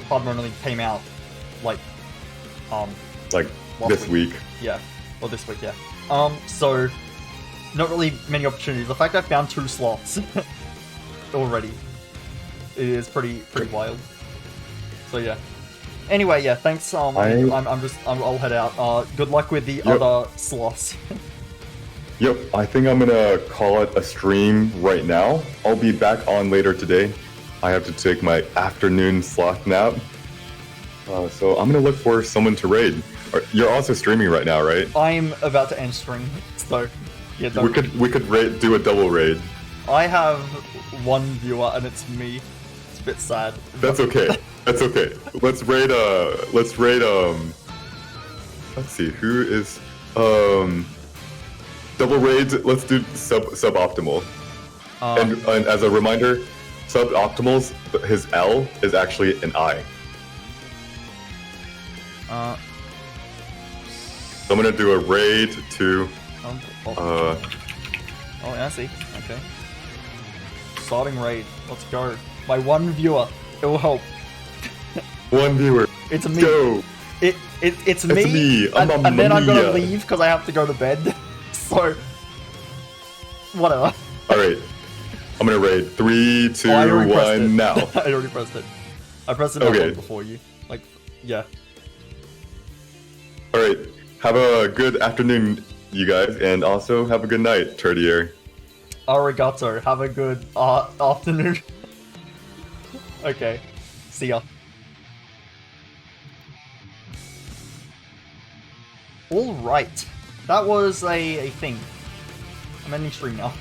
Speaker 2: hard mode only came out like
Speaker 1: this week.
Speaker 2: Yeah, or this week, yeah. So not really many opportunities. The fact I found 2 slots already is pretty wild. So yeah. Anyway, yeah, thanks. I'll head out. Good luck with the other sloths.
Speaker 1: Yep, I think I'm gonna call it a stream right now. I'll be back on later today. I have to take my afternoon Sloth nap. So I'm gonna look for someone to raid. You're also streaming right now, right?
Speaker 2: I'm about to end stream, so yeah.
Speaker 1: We could do a double raid.
Speaker 2: I have 1 viewer and it's me. It's a bit sad.
Speaker 1: That's okay. That's okay. Let's raid. Let's see who is double raids. Let's do suboptimal. And as a reminder, suboptimal's his L is actually an I. So I'm gonna do a raid to.
Speaker 2: Oh, yeah, I see. Okay. Starting raid. Let's go. My 1 viewer. It will help.
Speaker 1: 1 viewer.
Speaker 2: It's me.
Speaker 1: Go.
Speaker 2: It's me. And then I'm gonna leave because I have to go to bed. So, whatever.
Speaker 1: All right. I'm gonna raid 3, 2, 1 now.
Speaker 2: I already pressed it. I pressed it before you. Like, yeah.
Speaker 1: All right. Have a good afternoon, you guys, and also have a good night, Turdier.
Speaker 2: Arigato. Have a good afternoon. Okay. See ya. Alright. That was a thing. I'm ending stream now.